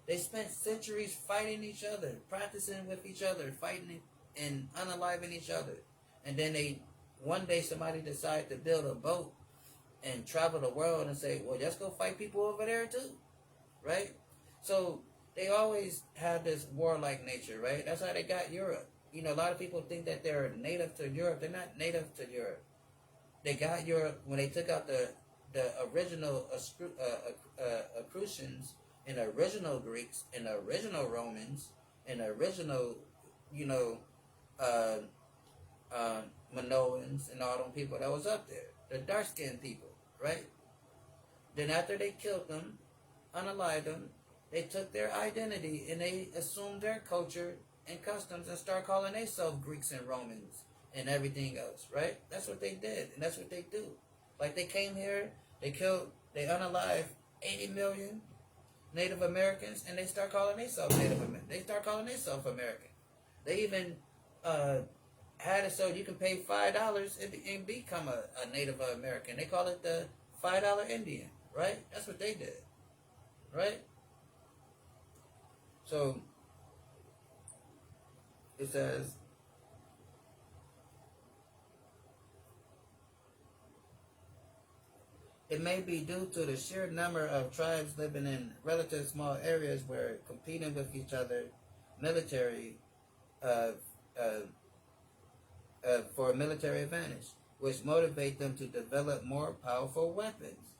Speaker 1: They spent centuries fighting each other, practicing with each other, fighting and unaliving each other. And then one day somebody decided to build a boat and travel the world and say, well, let's go fight people over there too, right? So they always have this warlike nature, right? That's how they got Europe. A lot of people think that they're native to Europe. They're not native to Europe. They got Europe when they took out the original Etruscans and the original Greeks and the original Romans and the original, you know, uh, uh, Minoans and all them people that was up there, the dark skinned people, right? Then after they killed them, unalived them, they took their identity and they assumed their culture and customs and start calling themselves Greeks and Romans and everything else, right? That's what they did, and that's what they do. Like they came here, they killed, they unalived 80 million Native Americans, and they start calling themselves Native American. They start calling themselves American. They even had it so you can pay $5 and become a Native American. They call it the $5 Indian, right? That's what they did, right? So it says, it may be due to the sheer number of tribes living in relative small areas where competing with each other military uh, uh, for a military advantage, which motivate them to develop more powerful weapons.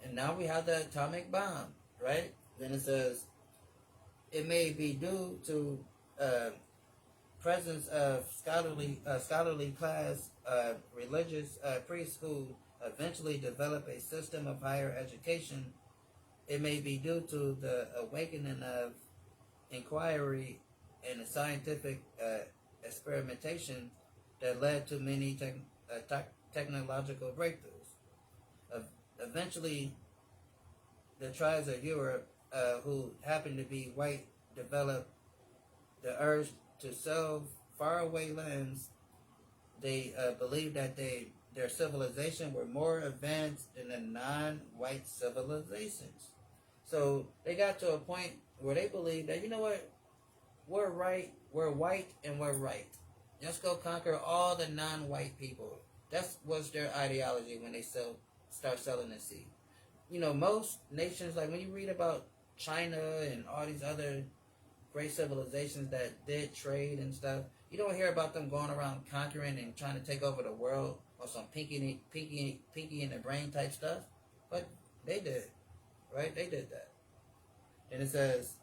Speaker 1: And now we have the atomic bomb, right? Then it says, it may be due to presence of scholarly class religious priests who eventually develop a system of higher education. It may be due to the awakening of inquiry and the scientific experimentation that led to many technological breakthroughs. Eventually, the tribes of Europe who happened to be white developed the urge to sell faraway lands. They believed that their civilization were more advanced than the non-white civilizations. So they got to a point where they believed that, you know what, we're right, we're white, and we're right. Let's go conquer all the non-white people. That was their ideology when they start selling the seed. You know, most nations, like when you read about China and all these other great civilizations that did trade and stuff, you don't hear about them going around conquering and trying to take over the world or some pinky in the brain type stuff. But they did, right? They did that. And it says,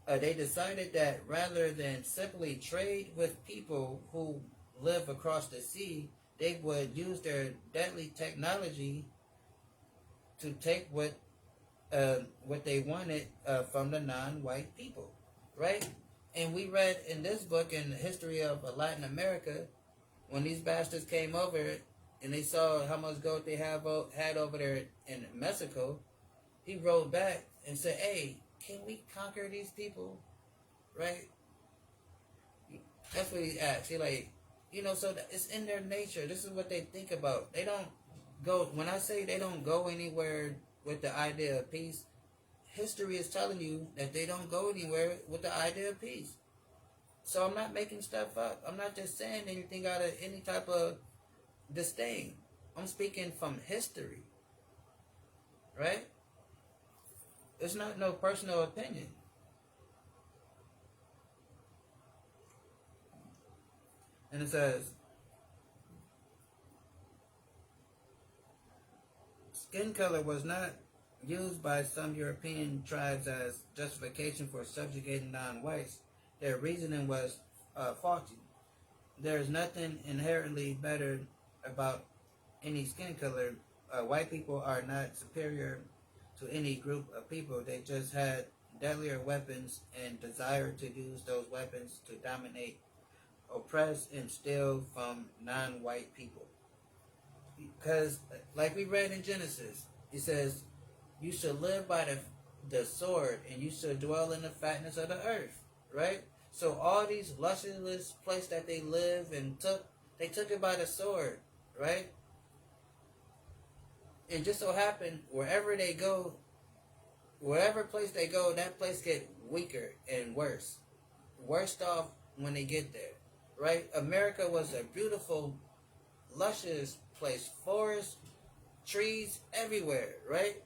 Speaker 1: they decided that rather than simply trade with people who live across the sea, they would use their deadly technology to take what they wanted from the non-white people, right? And we read in this book, in the history of Latin America, when these bastards came over and they saw how much gold they had over there in Mexico, he wrote back and said, hey, can we conquer these people, right? That's what he asked. He like, you know, so it's in their nature. This is what they think about. They don't go, when I say they don't go anywhere with the idea of peace, history is telling you that they don't go anywhere with the idea of peace. So I'm not making stuff up. I'm not just saying anything out of any type of disdain. I'm speaking from history, right? It's not no personal opinion. And it says, skin color was not used by some European tribes as justification for subjugating non-whites. Their reasoning was faulty. There is nothing inherently better about any skin color. White people are not superior to any group of people. They just had deadlier weapons and desire to use those weapons to dominate, oppress, and steal from non-white people. Because, like we read in Genesis, it says, you should live by the sword, and you should dwell in the fatness of the earth, right? So all these luscious places that they live and they took it by the sword, right? And just so happened, wherever they go, wherever place they go, that place get weaker and worse. Worst off when they get there, right? America was a beautiful, luscious place. Forests, trees everywhere, right?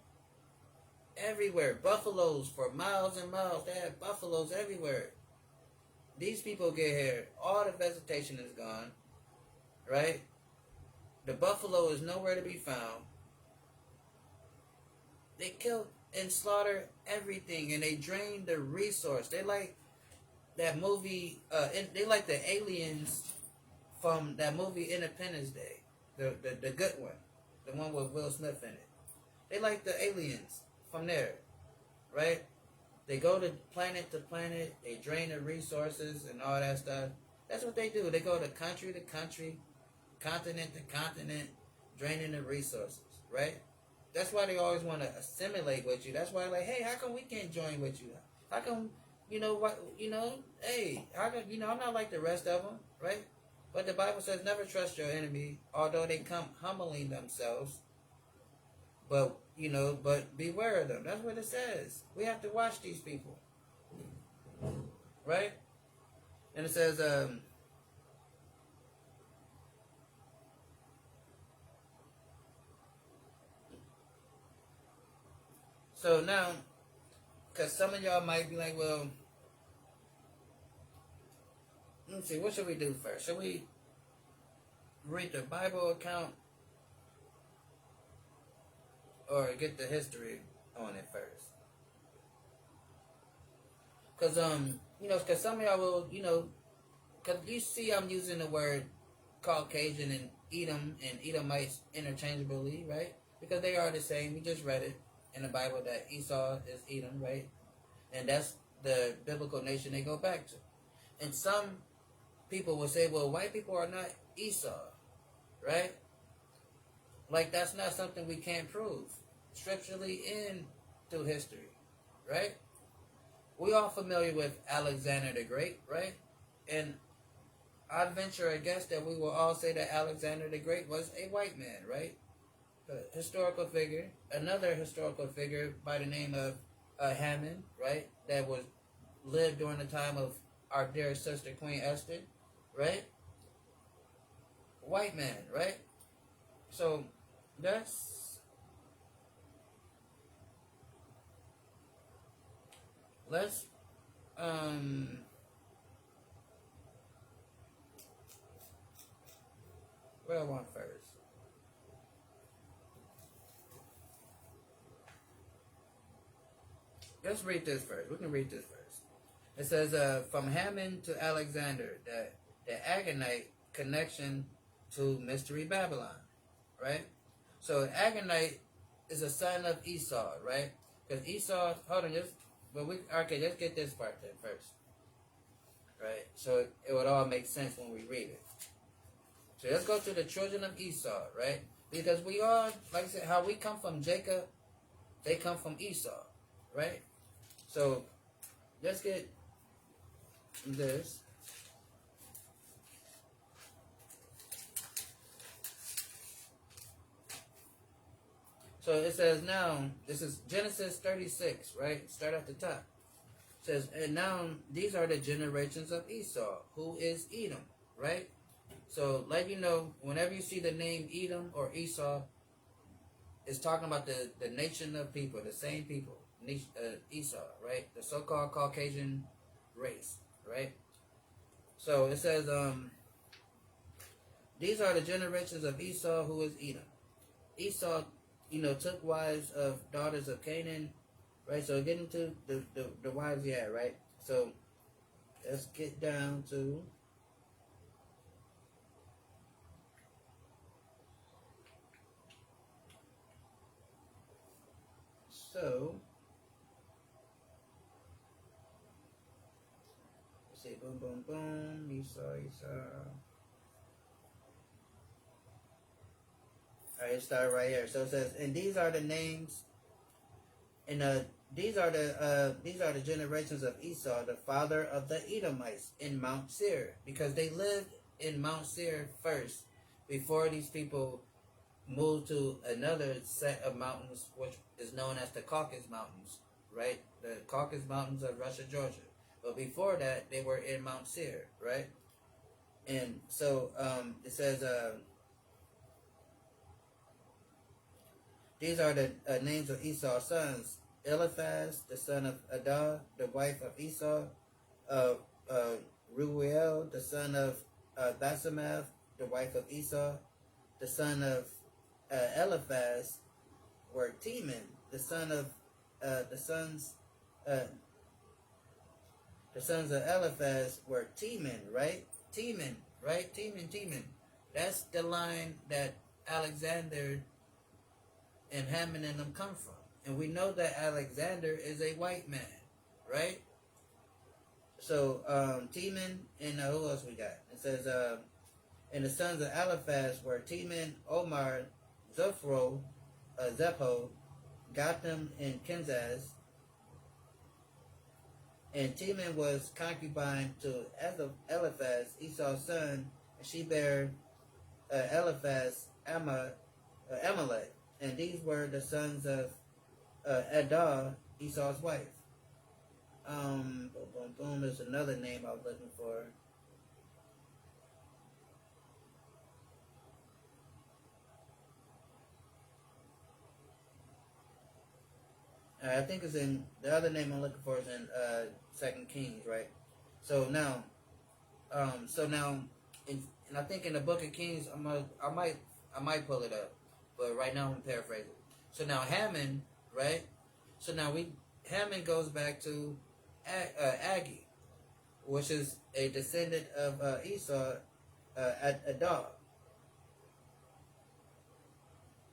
Speaker 1: Everywhere. Buffaloes for miles and miles. They had buffaloes everywhere. These people get here. All the vegetation is gone, right? The buffalo is nowhere to be found. They kill and slaughter everything, and they drain the resource. They like that movie. They like the aliens from that movie Independence Day, the good one, the one with Will Smith in it. They like the aliens from there, right? They go to planet, they drain the resources and all that stuff. That's what they do. They go to country, continent to continent, draining the resources, right? That's why they always want to assimilate with you. That's why, like, hey, how come we can't join with you? How come, hey, how come, I'm not like the rest of them, right? But the Bible says never trust your enemy, although they come humbling themselves. But, but beware of them. That's what it says. We have to watch these people. Right? And it says, so now, because some of y'all might be like, well, let's see, what should we do first? Should we read the Bible account or get the history on it first? Because, because some of y'all will, because you see I'm using the word Caucasian and Edom and Edomites interchangeably, right? Because they are the same. We just read it in the Bible that Esau is Edom, right? And that's the biblical nation they go back to. And some people will say, well, white people are not Esau, right? Like, that's not something we can't prove scripturally and through history, right? We all familiar with Alexander the Great, right? And I'd venture a guess that we will all say that Alexander the Great was a white man, right? A historical figure. Another historical figure by the name of Hammond, right? That lived during the time of our dear sister Queen Esther, right? White man, right? So let's where I want first. Let's read this first. We can read this first. It says, from Hammond to Alexander, the Agonite connection to Mystery Babylon, right? So Agonite is a son of Esau, right? Because Esau, let's get this part then first, right? So it would all make sense when we read it. So let's go to the children of Esau, right? Because we all, like I said, how we come from Jacob, they come from Esau, right? So let's get this. So it says now, this is Genesis 36, right? Start at the top. It says, and now these are the generations of Esau, who is Edom, right? So let you know, whenever you see the name Edom or Esau, it's talking about the nation of people, the same people, Esau, right? The so-called Caucasian race, right? So it says, these are the generations of Esau, who is Edom. Esau, took wives of daughters of Canaan, right? So getting to the wives he had, right? So let's get down to let's see, boom, boom, boom, Esau. All right, start right here. So it says, and these are the names, and these are the generations of Esau, the father of the Edomites in Mount Seir, because they lived in Mount Seir first before these people moved to another set of mountains, which is known as the Caucasus Mountains, right? The Caucasus Mountains of Russia, Georgia. But before that, they were in Mount Seir, right? And so it says, these are the names of Esau's sons. Eliphaz, the son of Adah, the wife of Esau. Ruel, the son of Basemath, the wife of Esau. the son of Eliphaz were Teman. The son of the sons uh, the sons of Eliphaz were Teman, right? Teman, right? Teman. That's the line that Alexander and Hammond and them come from. And we know that Alexander is a white man, right? So Teman and who else we got? It says and the sons of Eliphaz were Teman, Omar, Zepho, Gotham, and Kenzaz. And Teman was concubine to Eliphaz, Esau's son, and she bare Eliphaz Amalek. And these were the sons of Adah, Esau's wife. There's another name I was looking for. I think it's in the other name I'm looking for is in Second Kings, right? So now, and I think in the Book of Kings, I might pull it up, but right now I'm paraphrasing. So now Hammond, right? So now Hammond goes back to Aggie, which is a descendant of Esau, Adah.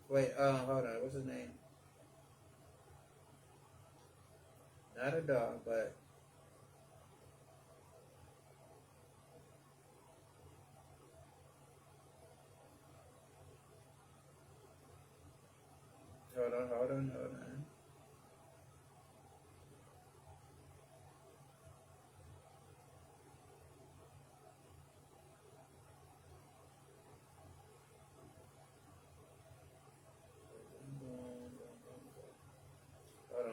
Speaker 1: Wait, hold on, what's his name? Not Adah, but hold on. Hold on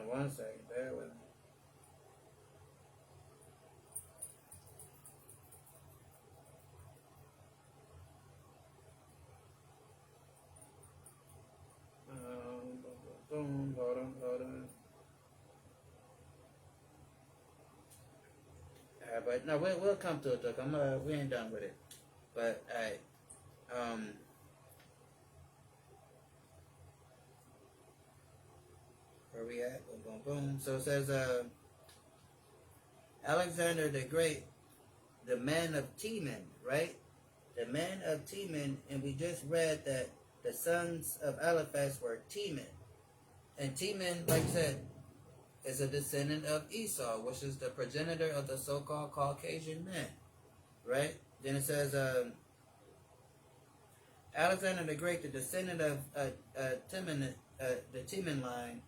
Speaker 1: 1 second, bear with me. Hold on. Alright, but no, we'll come to it though. We ain't done with it. But alright, where we at? Boom. So it says, Alexander the Great, the man of Teman, right? The man of Teman, and we just read that the sons of Eliphaz were Teman. And Teman, like I said, is a descendant of Esau, which is the progenitor of the so-called Caucasian men, right? Then it says, Alexander the Great, the descendant of Teman, the Teman line,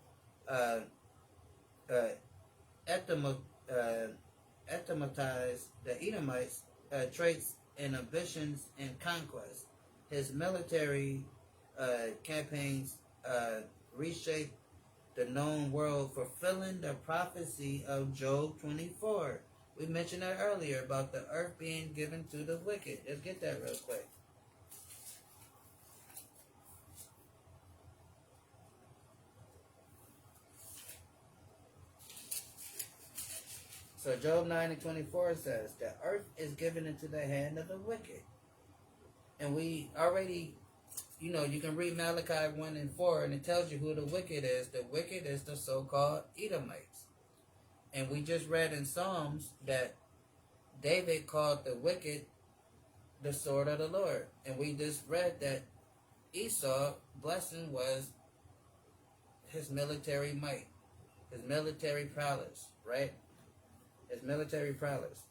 Speaker 1: ethnomatized the Edomites' traits and ambitions and conquest. His military campaigns reshaped the known world, fulfilling the prophecy of Job 24. We mentioned that earlier about the earth being given to the wicked. Let's get that real quick. So Job 9:24 says, the earth is given into the hand of the wicked. And we already, you can read Malachi 1:4, and it tells you who the wicked is. The wicked is the so-called Edomites. And we just read in Psalms that David called the wicked the sword of the Lord. And we just read that Esau, blessing was his military might, his military prowess, right? His military prowess.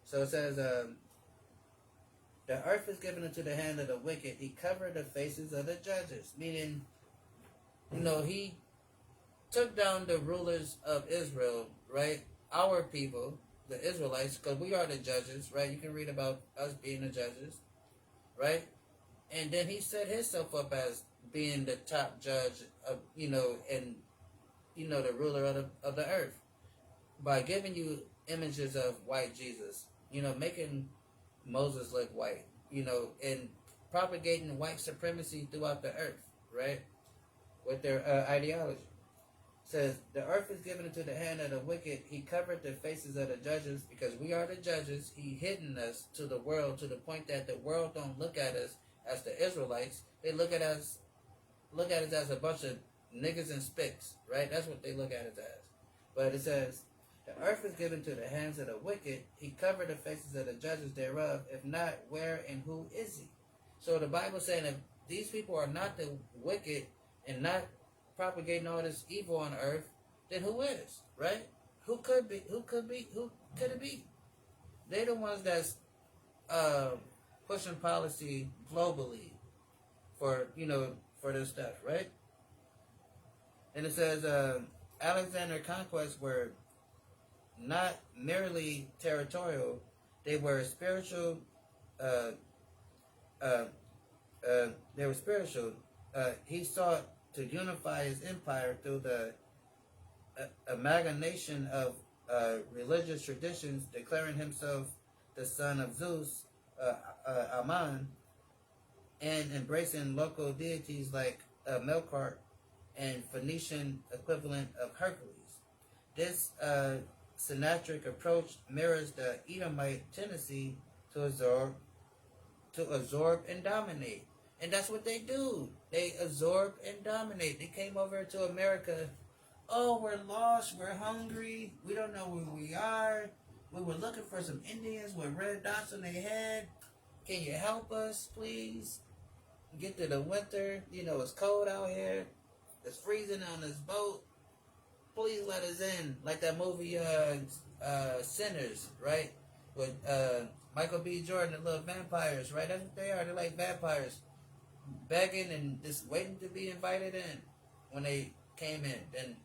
Speaker 1: So it says, the earth is given into the hand of the wicked. He covered the faces of the judges. Meaning, he took down the rulers of Israel, right? Our people, the Israelites, because we are the judges, right? You can read about us being the judges, right? And then he set himself up as being the top judge of, and, the ruler of the earth. By giving you images of white Jesus, making Moses look white, and propagating white supremacy throughout the earth, right? With their ideology. It says, the earth is given into the hand of the wicked. He covered the faces of the judges because we are the judges. He hidden us to the world to the point that the world don't look at us as the Israelites, they look at us as a bunch of niggas and spicks, right? That's what they look at us as. But it says, the earth is given to the hands of the wicked. He covered the faces of the judges thereof. If not, where and who is he? So the Bible saying if these people are not the wicked and not propagating all this evil on earth, then who is, right? Who could be? Who could be? Who could it be? They're the ones that's pushing policy globally for, for this stuff, right? And it says Alexander's conquests were not merely territorial; they were spiritual. They were spiritual. He sought to unify his empire through the amalgamation of religious traditions, declaring himself the son of Zeus, Ammon, and embracing local deities like Melkart and Phoenician equivalent of Hercules. This Sinatric approach mirrors the Edomite tendency to absorb and dominate. And that's what they do. They absorb and dominate. They came over to America. Oh, we're lost. We're hungry. We don't know where we are. We were looking for some Indians with red dots on their head. Can you help us, please? Get to the winter. It's cold out here. It's freezing on this boat. Please let us in. Like that movie, Sinners, right? With Michael B. Jordan, the little vampires, right? That's what they are. They're like vampires. Begging and just waiting to be invited in when they came in. Then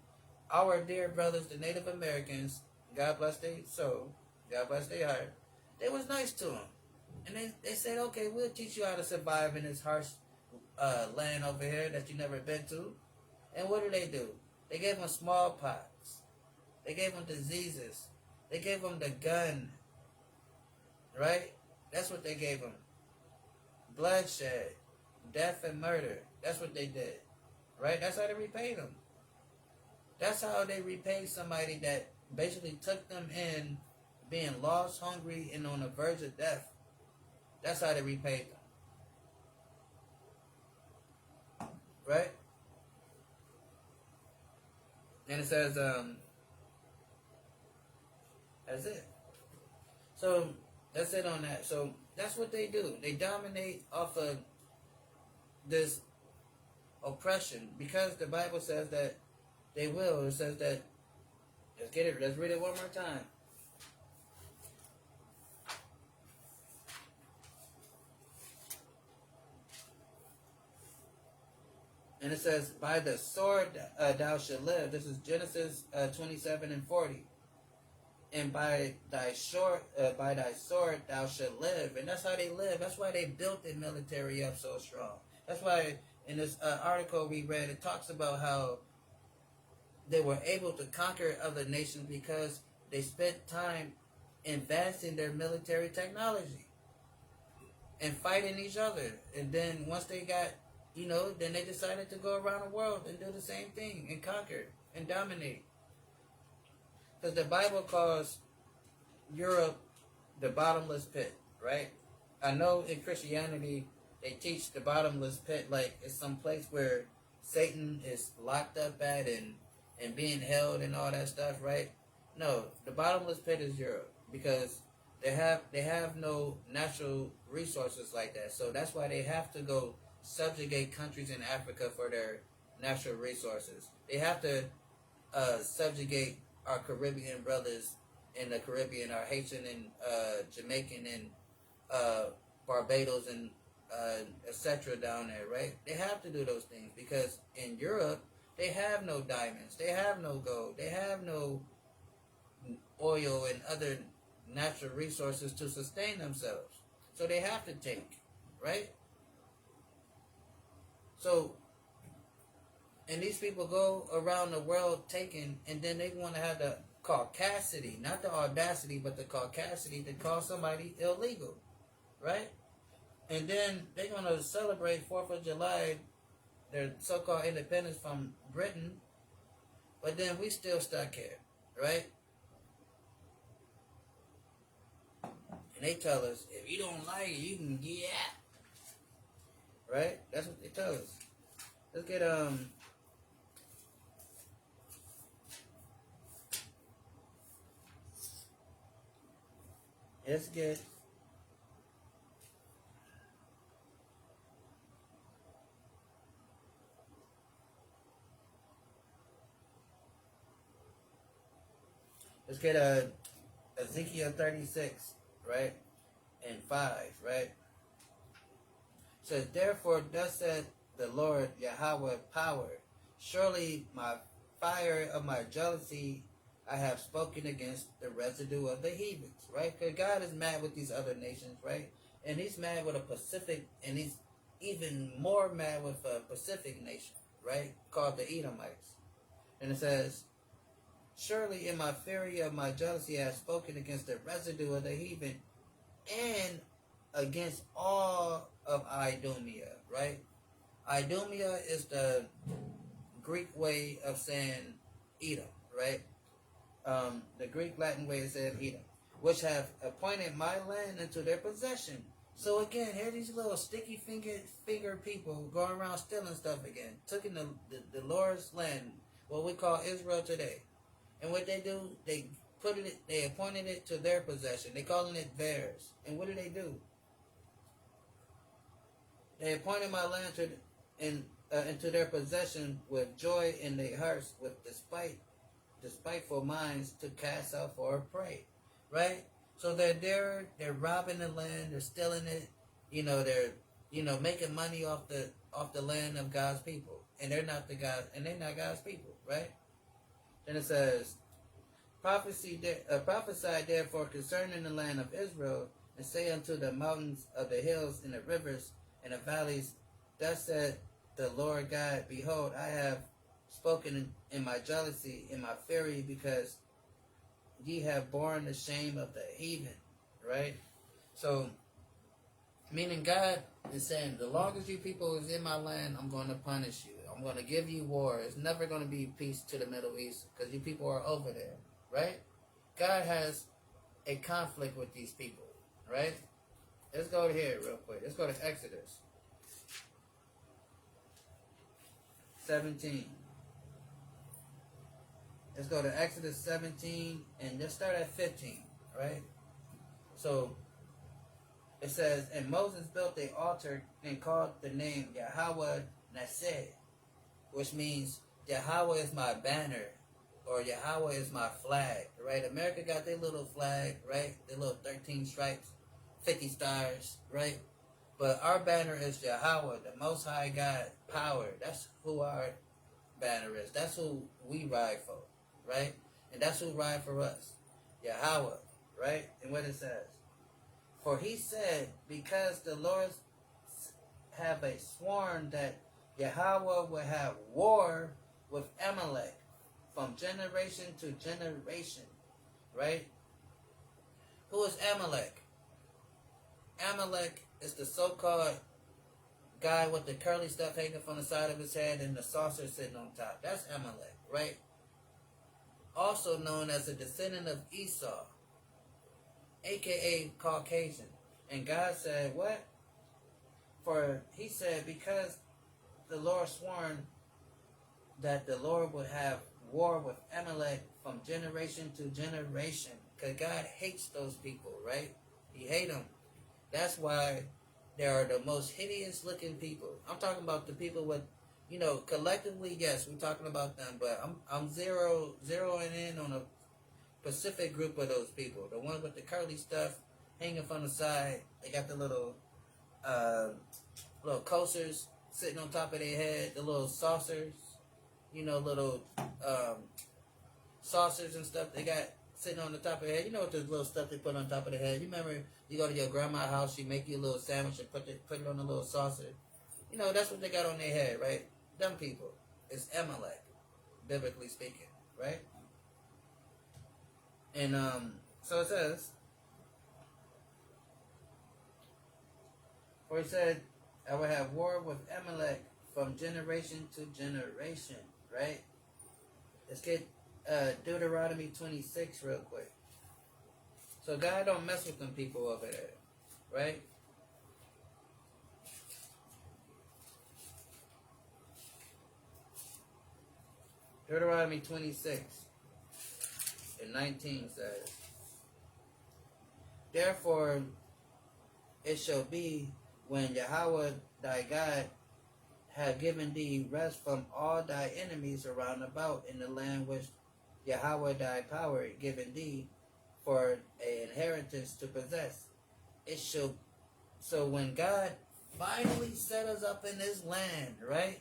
Speaker 1: our dear brothers, the Native Americans, God bless their soul, God bless their heart, they was nice to them. And they said, okay, we'll teach you how to survive in this harsh land over here that you never been to. And what do? They gave them smallpox. They gave them diseases. They gave them the gun. Right? That's what they gave them. Bloodshed. Death and murder. That's what they did. Right? That's how they repaid them. That's how they repaid somebody that basically took them in being lost, hungry, and on the verge of death. That's how they repaid them. Right? And it says, that's it. So, that's it on that. So, that's what they do. They dominate off of this oppression because the Bible says that they will. It says that, let's read it one more time. And it says, by the sword thou shalt live. This is Genesis 27 and 40. And by thy sword thou shalt live. And that's how they live. That's why they built their military up so strong. That's why in this article we read, it talks about how they were able to conquer other nations because they spent time advancing their military technology and fighting each other. And then once they got, then they decided to go around the world and do the same thing and conquer and dominate. Because the Bible calls Europe the bottomless pit, right? I know in Christianity they teach the bottomless pit like it's some place where Satan is locked up at and being held and all that stuff, right? No, the bottomless pit is Europe because they have no natural resources like that. So that's why they have to go subjugate countries in Africa for their natural resources. They have to subjugate our Caribbean brothers in the Caribbean, our Haitian and Jamaican and Barbados and etc. down there, right? They have to do those things because in Europe they have no diamonds, they have no gold, they have no oil and other natural resources to sustain themselves. So they have to take, right? So, and these people go around the world taking, and then they want to have the caucasity, not the audacity, but the caucasity to call somebody illegal, right? And then they're going to celebrate 4th of July, their so-called independence from Britain, but then we still stuck here, right? And they tell us, if you don't like it, you can get out. right? That's what they tell us. Let's get let's get let's get Ezekiel 36, right? And 5, right? Says, therefore, thus said the Lord Yahweh power, surely my fire of my jealousy I have spoken against the residue of the heathens, right? Because God is mad with these other nations, right? And he's mad with a Pacific, and he's even more mad with a Pacific nation, right? Called the Edomites. And it says, surely in my fury of my jealousy I have spoken against the residue of the heathen and against all of Idumea, right? Idumea is the Greek way of saying Edom, right? The Greek Latin way of saying Edom, which have appointed my land into their possession. So again, here these little sticky finger people going around stealing stuff again, taking the Lord's land, what we call Israel today. And what they do, they appointed it to their possession. They calling it theirs. And what do? They appointed my land into their possession with joy in their hearts, with despiteful minds to cast out for a prey. Right? So they're robbing the land, they're stealing it, they're making money off the land of God's people. And they're not God's people, right? Then it says, prophesy therefore concerning the land of Israel, and say unto the mountains of the hills and the rivers and the valleys, thus said the Lord God, behold, I have spoken in my jealousy, in my fury, because ye have borne the shame of the heathen, right? So, meaning God is saying, the long as you people is in my land, I'm going to punish you. I'm going to give you war. It's never going to be peace to the Middle East because you people are over there, right? God has a conflict with these people, right? Let's go to here real quick. Let's go to Exodus 17. Let's go to Exodus 17 and just start at 15, right? So it says, and Moses built an altar and called the name Yahweh Naseh, which means Yahweh is my banner, or Yahweh is my flag, right? America got their little flag, right? Their little 13 stripes, 50 stars, right? But our banner is Yahweh, the Most High God, power. That's who our banner is. That's who we ride for, right? And that's who ride for us, Yahweh, right? And what it says, for he said, because the Lord have a sworn that Yahweh will have war with Amalek from generation to generation, right? Who is Amalek? Amalek is the so-called guy with the curly stuff hanging from the side of his head and the saucer sitting on top. That's Amalek, right? Also known as a descendant of Esau, a.k.a. Caucasian. And God said, what? For he said, because the Lord sworn that the Lord would have war with Amalek from generation to generation. Because God hates those people, right? He hates them. That's why they are the most hideous looking people. I'm talking about the people with, collectively, yes, we're talking about them. But I'm zeroing in on a specific group of those people. The one with the curly stuff hanging from the side. They got the little coasters sitting on top of their head. The little saucers. Little saucers and stuff they got sitting on the top of their head. You know what the little stuff they put on top of the head? You remember you go to your grandma's house, she make you a little sandwich and put it on a little saucer. That's what they got on their head, right? Them people. It's Amalek, biblically speaking, right? And so it says, for he said, I will have war with Amalek from generation to generation, right? Let's get Deuteronomy 26 real quick. So God don't mess with them people over there, right? Deuteronomy 26 and 19 says, therefore it shall be when Yahweh thy God have given thee rest from all thy enemies around about in the land which Yahweh thy power given thee for an inheritance to possess. It shall so when God finally set us up in this land, right?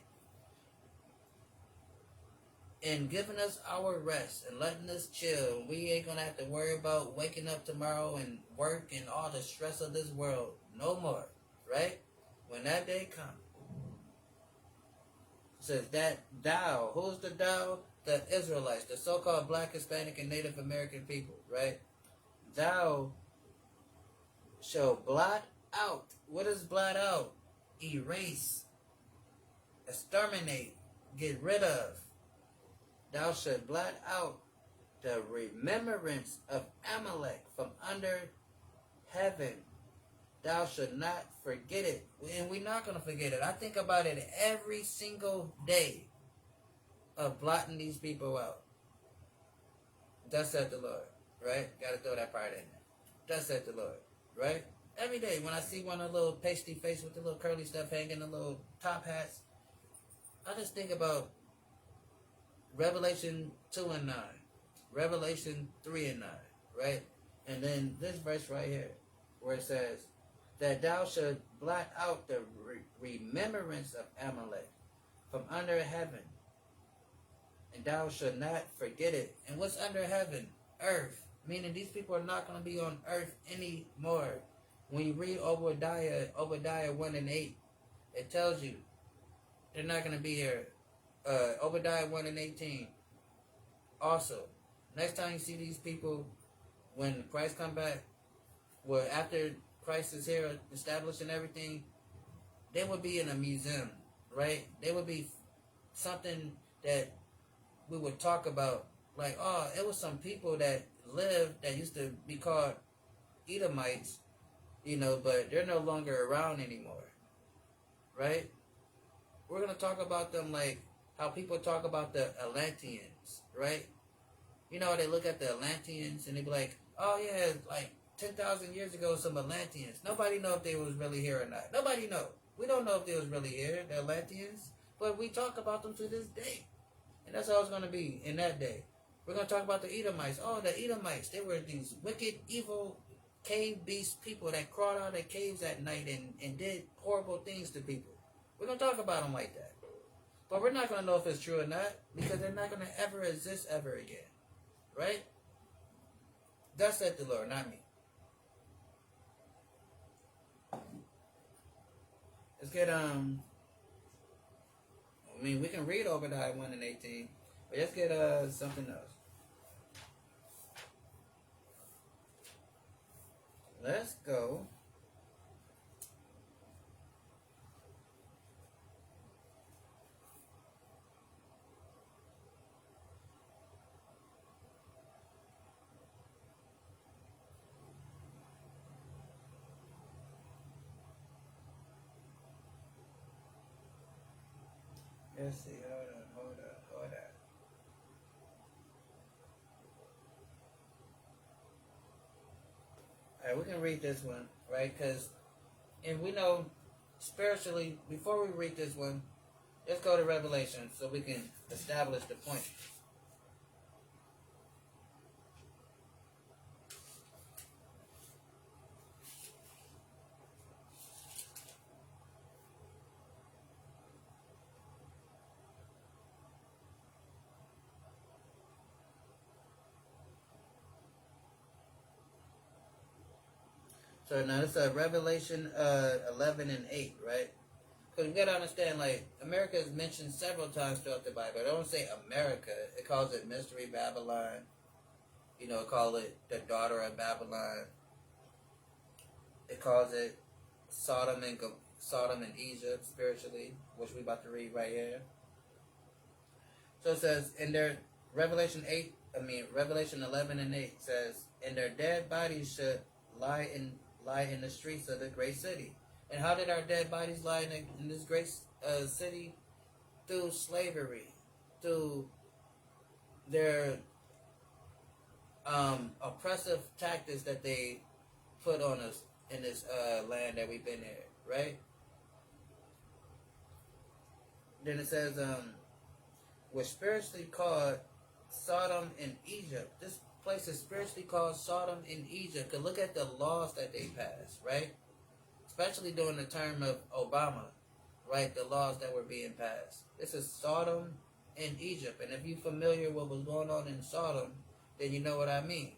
Speaker 1: And giving us our rest and letting us chill. We ain't gonna have to worry about waking up tomorrow and work and all the stress of this world. No more. Right? When that day comes. It says that thou, who's the thou? The Israelites, the so-called Black, Hispanic, and Native American people, right? Thou shall blot out. What is blot out? Erase, exterminate, get rid of. Thou shalt blot out the remembrance of Amalek from under heaven. Thou shalt not forget it. And we're not going to forget it. I think about it every single day of blotting these people out. Thus said the Lord, right? Got to throw that part in there. Thus said the Lord, right? Every day when I see one of the little pasty face with the little curly stuff hanging, the little top hats, I just think about Revelation 2 and 9, Revelation 3 and 9, right? And then this verse right here, where it says, that thou shalt blot out the remembrance of Amalek from under heaven, and thou shalt not forget it. And what's under heaven? Earth. Meaning these people are not going to be on earth anymore. When you read Obadiah 1 and 8, it tells you they're not going to be here. Obadiah 1 and 18. Also, next time you see these people, when Christ come back, well, after Christ is here establishing everything, they would be in a museum, right? They would be something that we would talk about, like, oh, it was some people that lived that used to be called Edomites, but they're no longer around anymore, right? We're going to talk about them like how people talk about the Atlanteans, right? You know, they look at the Atlanteans and they be like, oh yeah, like 10,000 years ago, some Atlanteans. Nobody know if they was really here or not. Nobody know. We don't know if they was really here, the Atlanteans, but we talk about them to this day. And that's how it's going to be in that day. We're going to talk about the Edomites. Oh, the Edomites, they were these wicked, evil, cave beast people that crawled out of caves at night and did horrible things to people. We're going to talk about them like that. But we're not going to know if it's true or not, because they're not going to ever exist ever again. Right? Thus said the Lord, not me. Let's get, we can read Obadiah 1 and 18, but let's get, something else. Let's go. Let's see, hold on. Alright, we can read this one, right? And we know spiritually, before we read this one, let's go to Revelation so we can establish the point. So now it's Revelation 11 and 8, right? Because we got to understand, like, America is mentioned several times throughout the Bible. It don't say America. It calls it Mystery Babylon. It call it the daughter of Babylon. It calls it Sodom and Egypt spiritually, which we about to read right here. So it says in their Revelation 11 and 8 says, and their dead bodies should lie in the streets of the great city. And how did our dead bodies lie in this great city? Through slavery, through their oppressive tactics that they put on us in this land that we've been in, right? Then it says, was spiritually called Sodom in Egypt. This place is spiritually called Sodom in Egypt. Cause look at the laws that they passed, right? Especially during the term of Obama, right? The laws that were being passed. This is Sodom in Egypt. And if you're familiar with what was going on in Sodom, then you know what I mean.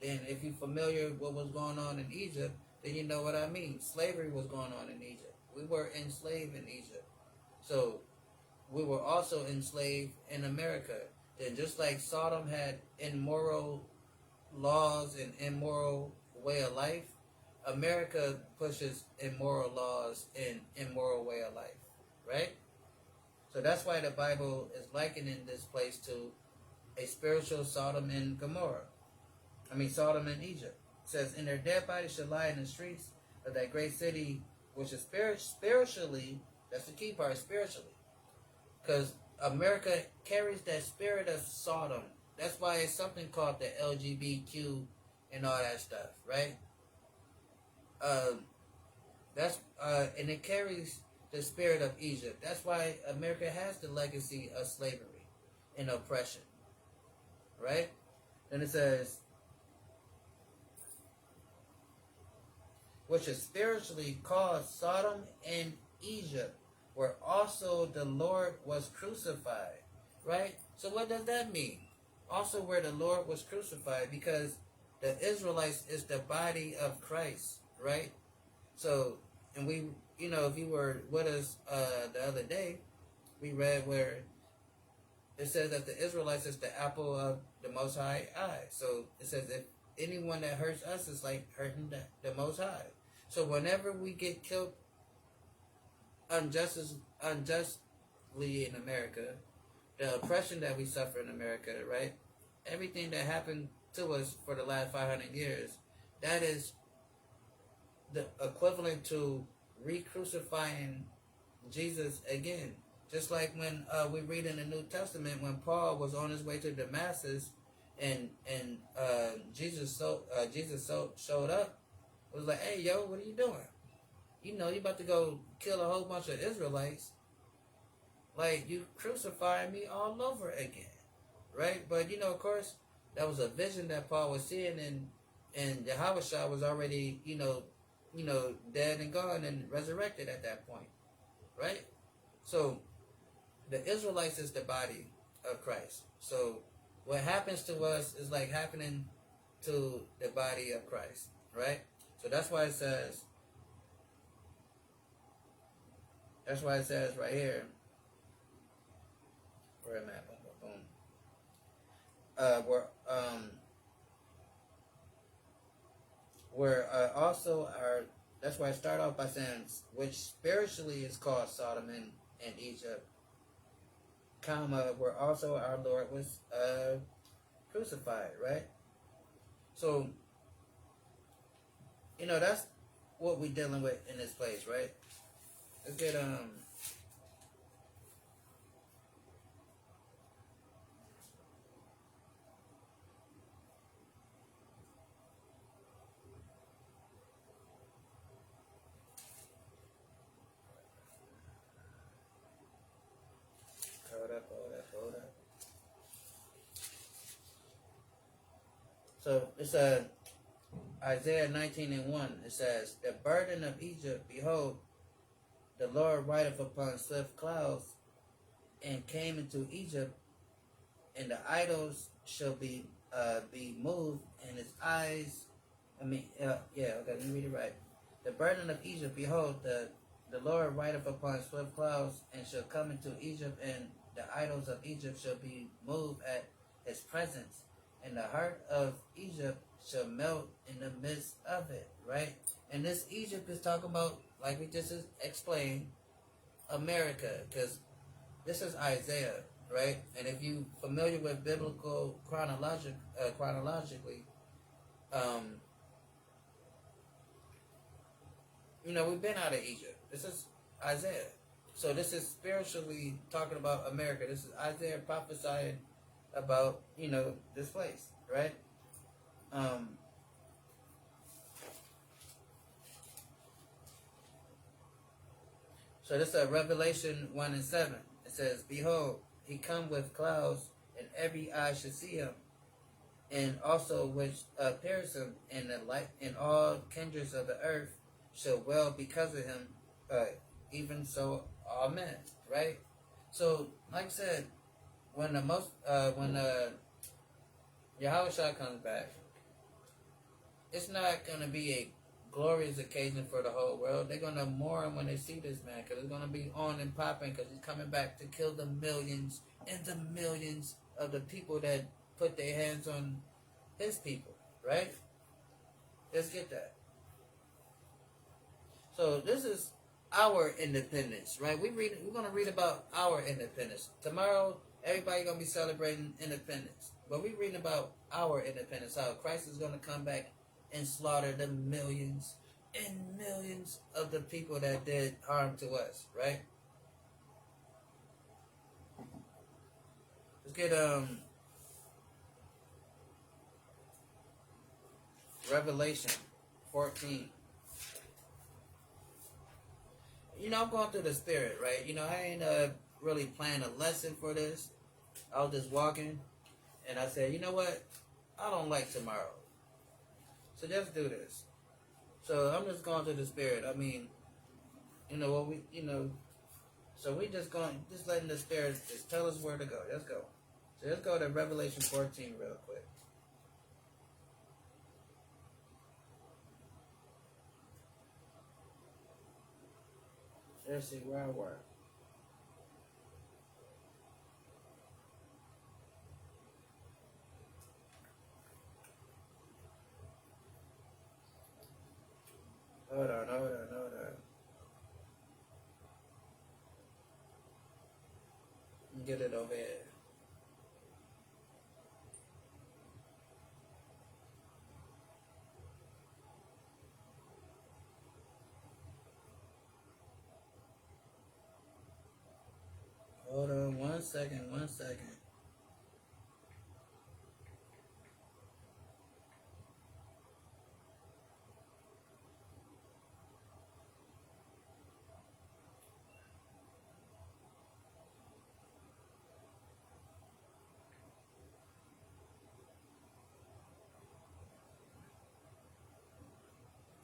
Speaker 1: Then if you're familiar with what was going on in Egypt, then you know what I mean. Slavery was going on in Egypt. We were enslaved in Egypt. So we were also enslaved in America. Then just like Sodom had immoral laws and immoral way of life, America pushes immoral laws and immoral way of life, right? So that's why the Bible is likening this place to a spiritual Sodom and Gomorrah. Sodom and Egypt. It says, and their dead bodies shall lie in the streets of that great city, which is spiritually, that's the key part, spiritually. Because America carries that spirit of Sodom. That's why it's something called the LGBTQ and all that stuff, right? And it carries the spirit of Egypt. That's why America has the legacy of slavery and oppression, right? Then it says, which is spiritually called Sodom and Egypt, where also the Lord was crucified, right? So what does that mean? Also where the Lord was crucified, because the Israelites is the body of Christ, right? So, and we, if you were with us the other day, we read where it says that the Israelites is the apple of the Most High eye. So it says if anyone that hurts us is like hurting the Most High. So whenever we get killed unjustly in America, the oppression that we suffer in America, right? Everything that happened to us for the last 500 years, that is the equivalent to re-crucifying Jesus again. Just like when we read in the New Testament when Paul was on his way to Damascus and Jesus showed up. It was like, hey, yo, what are you doing? You about to go kill a whole bunch of Israelites. Like, you crucifying me all over again, right? But, of course, that was a vision that Paul was seeing, and Yahushua was already, dead and gone and resurrected at that point, right? So, the Israelites is the body of Christ. So, what happens to us is like happening to the body of Christ, right? So, that's why it says right here, where am I at? Boom, boom. Where also our, that's why I start off by saying, which spiritually is called Sodom and Egypt, comma, where also our Lord was crucified, right? So, that's what we're dealing with in this place, right? Let's get hold up. So it's Isaiah 19:1. It says, "The burden of Egypt, behold, the Lord rideth upon swift clouds, and came into Egypt, and the idols shall be moved, and his eyes." Okay, let me read it right. The burden of Egypt, behold, the Lord rideth upon swift clouds, and shall come into Egypt, and the idols of Egypt shall be moved at his presence, and the heart of Egypt shall melt in the midst of it, right? And this Egypt is talking about, like we just explained, America, because this is Isaiah, right? And if you familiar with biblical chronologically, we've been out of Egypt. This is Isaiah. So this is spiritually talking about America. This is Isaiah prophesying about, this place, right? Um, so this is Revelation 1 and 7. It says, "Behold, he come with clouds, and every eye shall see him, and also which pierced him, and the light, and all kindreds of the earth shall wail because of him. Uh, Even so, amen." Right. So, like I said, when Yahushua comes back, it's not gonna be a glorious occasion for the whole world. They're gonna mourn when they see this man, because it's gonna be on and popping, because he's coming back to kill the millions and the millions of the people that put their hands on his people, right? Let's get that. So this is our independence, right? We're gonna read about our independence. Tomorrow, everybody gonna be celebrating independence. But we're reading about our independence, how Christ is gonna come back and slaughter the millions and millions of the people that did harm to us, right? Let's get Revelation 14. I'm going through the spirit, right? I ain't really planning a lesson for this. I was just walking, and I said, you know what? I don't like tomorrow. So just do this. So I'm just going through the spirit. I mean, what so we just letting the spirit just tell us where to go. Let's go. So let's go to Revelation 14 real quick. Let's see where I work. Hold on. Get it over here. Hold on 1 second.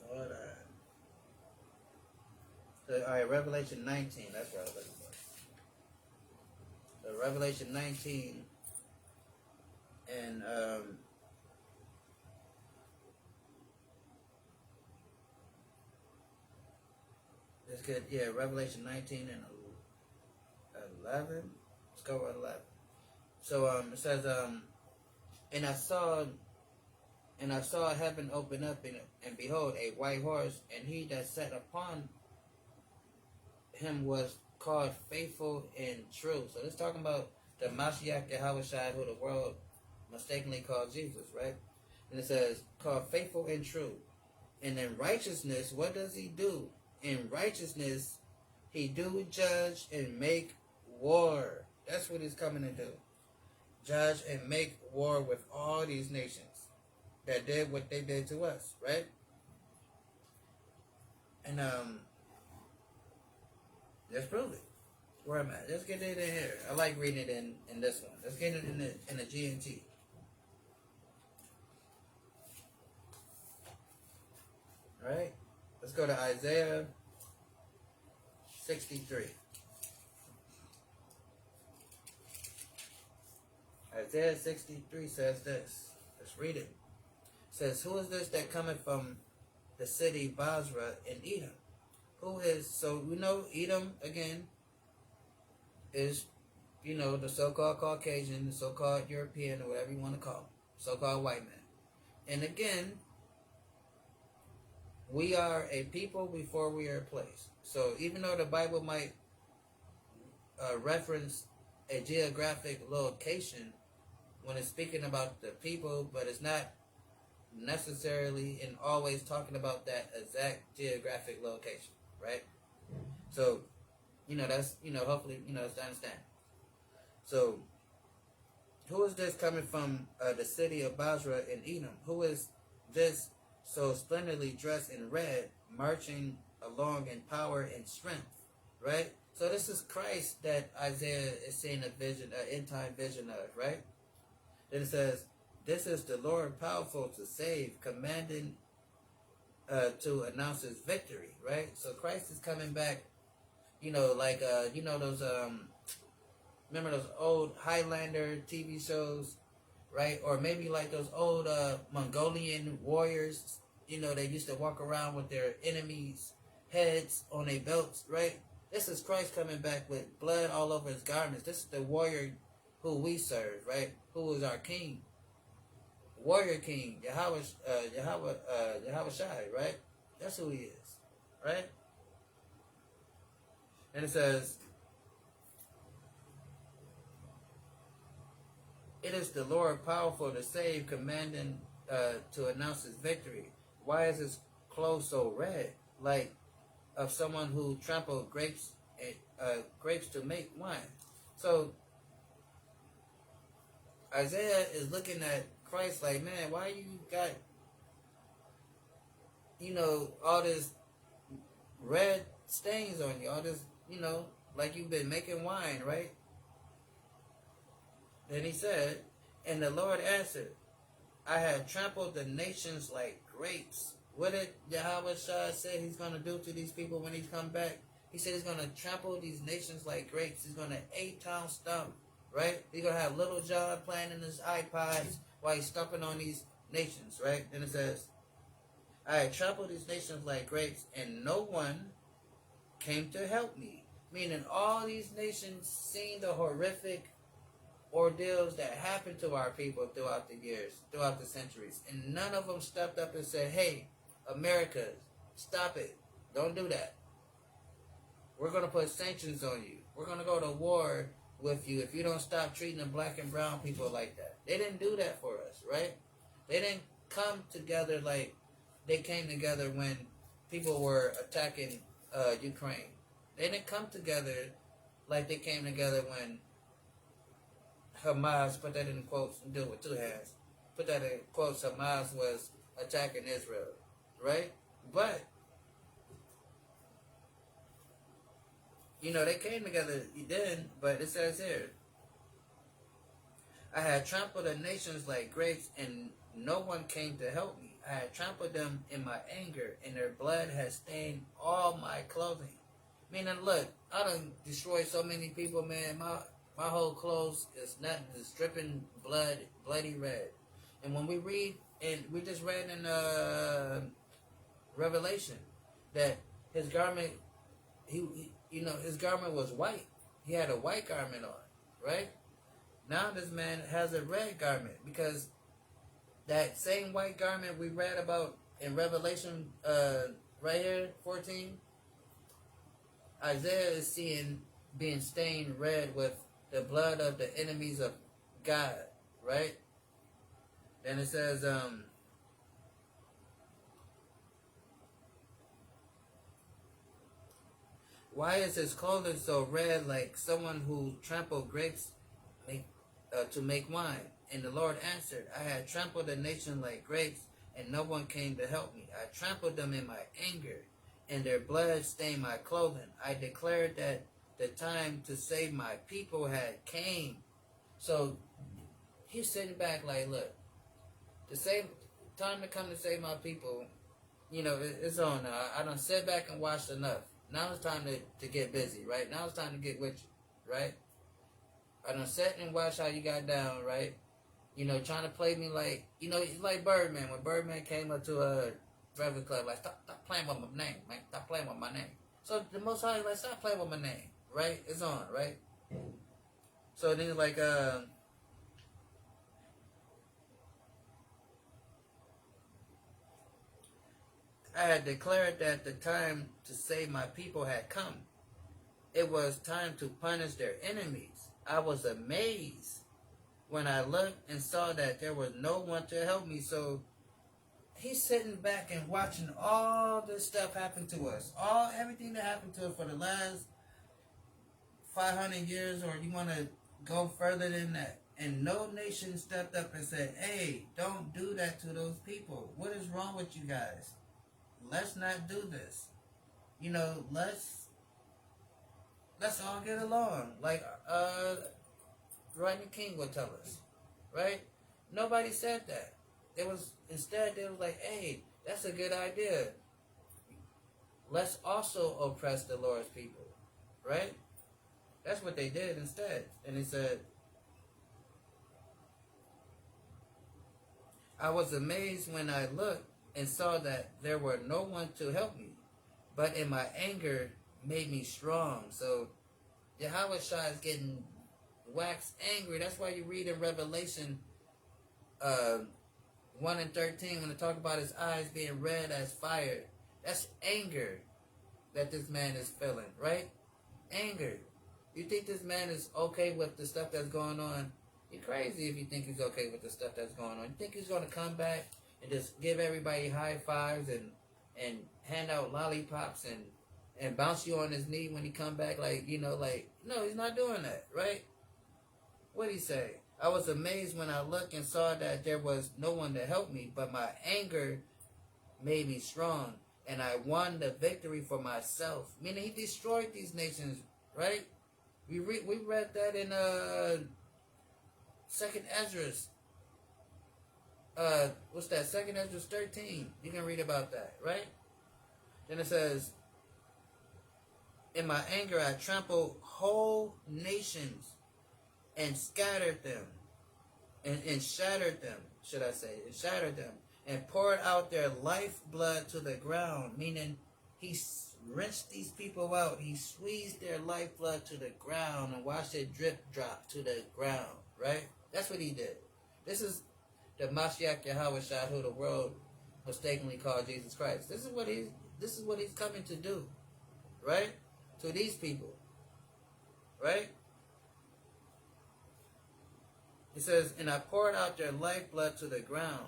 Speaker 1: Hold on. So, all right, Revelation 19. That's what I was looking for. So Revelation 19 and let's get Revelation 19 and 11. Let's go with 11. So it says and I saw heaven open up, and behold, a white horse, and he that sat upon him was called Faithful and True. So let's talking about the Mashiach Yahushua, who the world mistakenly called Jesus, right? And it says, called Faithful and True. And in righteousness, what does he do? In righteousness, he do judge and make war. That's what he's coming to do. Judge and make war with all these nations that did what they did to us, right? And let's prove it. Where am I? Let's get it in here. I like reading it in this one. Let's get it in the GNT. All right. Let's go to Isaiah 63. Isaiah 63 says this. Let's read it. It says, "Who is this that cometh from the city Basra in Edom?" Who is, so we know Edom, again, is, the so-called Caucasian, the so-called European, or whatever you want to call them, so-called white man. And again, we are a people before we are a place. So even though the Bible might reference a geographic location when it's speaking about the people, but it's not necessarily and always talking about that exact geographic location, right? So, that's, hopefully, it's to understand. So, Who is this coming from the city of Basra in Edom? Who is this so splendidly dressed in red, marching along in power and strength? Right? So this is Christ that Isaiah is seeing a vision, an end time vision of, right? Then it says, this is the Lord powerful to save, commanding to announce his victory, right? So Christ is coming back, like those remember those old Highlander TV shows, right? Or maybe like those old Mongolian warriors, they used to walk around with their enemies' heads on their belts, right? This is Christ coming back with blood all over his garments. This is the warrior who we serve, right? Who is our king, warrior king, Yahweh Shai, right? That's who he is, right? And it says, it is the Lord powerful to save, commanding to announce his victory. Why is his clothes so red, like of someone who trampled grapes to make wine? So Isaiah is looking at Christ like, man, why you got all this red stains on you, all this, like you've been making wine, right? Then he said, and the Lord answered, I have trampled the nations like grapes. What did Yahweh Shah say he's going to do to these people when he's come back? He said he's going to trample these nations like grapes. He's going to 8-town stomp, right? He's going to have Little John playing in his iPods while he's stomping on these nations, right? Then it says, I have trampled these nations like grapes, and no one came to help me. Meaning all these nations seen the horrific ordeals that happened to our people throughout the years, throughout the centuries, and none of them stepped up and said, hey, America, stop it. Don't do that. We're going to put sanctions on you. We're going to go to war with you if you don't stop treating the black and brown people like that. They didn't do that for us, right? They didn't come together like they came together when people were attacking Ukraine. They didn't come together like they came together when Hamas, put that in quotes and do it with two hands, put that in quotes, Hamas was attacking Israel, right? But, they came together then, but it says here, I had trampled the nations like grapes, and no one came to help me. I had trampled them in my anger, and their blood has stained all my clothing. Meaning, look, I done destroyed so many people, man. My whole clothes is nothing, it's dripping blood, bloody red. And when we read, and we just read in Revelation, that his garment, his garment was white. He had a white garment on, right? Now this man has a red garment, because that same white garment we read about in Revelation, right here, 14, Isaiah is seeing being stained red with the blood of the enemies of God, right? Then it says, why is his clothing so red, like someone who trampled grapes to make wine? And the Lord answered, I had trampled the nation like grapes, and no one came to help me. I trampled them in my anger, and their blood stained my clothing. I declared that the time to save my people had came. So he's sitting back like, look, the same time to come to save my people, it's on now. I done sit back and watched enough. Now it's time to get busy, right? Now it's time to get with you, right? I done sat and watched how you got down, right? Trying to play me like, it's like Birdman. When Birdman came up to a Breakfast Club, like, stop playing with my name, man. Stop playing with my name. So the Most High is like, stop playing with my name, right? It's on, right? So then it's like, I had declared that the time to save my people had come. It was time to punish their enemies. I was amazed when I looked and saw that there was no one to help me. So he's sitting back and watching all this stuff happen to us. Everything that happened to us for the last 500 years, or you want to go further than that. And no nation stepped up and said, hey, don't do that to those people. What is wrong with you guys? Let's not do this. You know, let's all get along. Like Rodney King would tell us. Right? Nobody said that. Instead they was like, hey, that's a good idea. Let's also oppress the Lord's people. Right? That's what they did instead. And he said, I was amazed when I looked and saw that there were no one to help me, but in my anger made me strong. So Yahweh Shah is getting waxed angry. That's why you read in Revelation 1 and 13 when they talk about his eyes being red as fire. That's anger that this man is feeling, right? Anger. You think this man is okay with the stuff that's going on? You're crazy if you think he's okay with the stuff that's going on. You think he's going to come back and just give everybody high fives and hand out lollipops and bounce you on his knee when he come back? Like, you know, like, no, he's not doing that, right? What'd he say? I was amazed when I looked and saw that there was no one to help me, but my anger made me strong, and I won the victory for myself. Meaning he destroyed these nations, right? We read that in Second Esdras. What's that? Second Esdras 13. You can read about that, right? Then it says, in my anger I trampled whole nations and scattered them, and shattered them, should I say, and shattered them, and poured out their lifeblood to the ground, meaning he rinsed these people out. He squeezed their lifeblood to the ground and watched it drip drop to the ground, right? That's what he did. This is the Mashiach Yahweh Shah, who the world mistakenly called Jesus Christ. This is what he's coming to do, right? To these people, right? He says, and I poured out their lifeblood to the ground,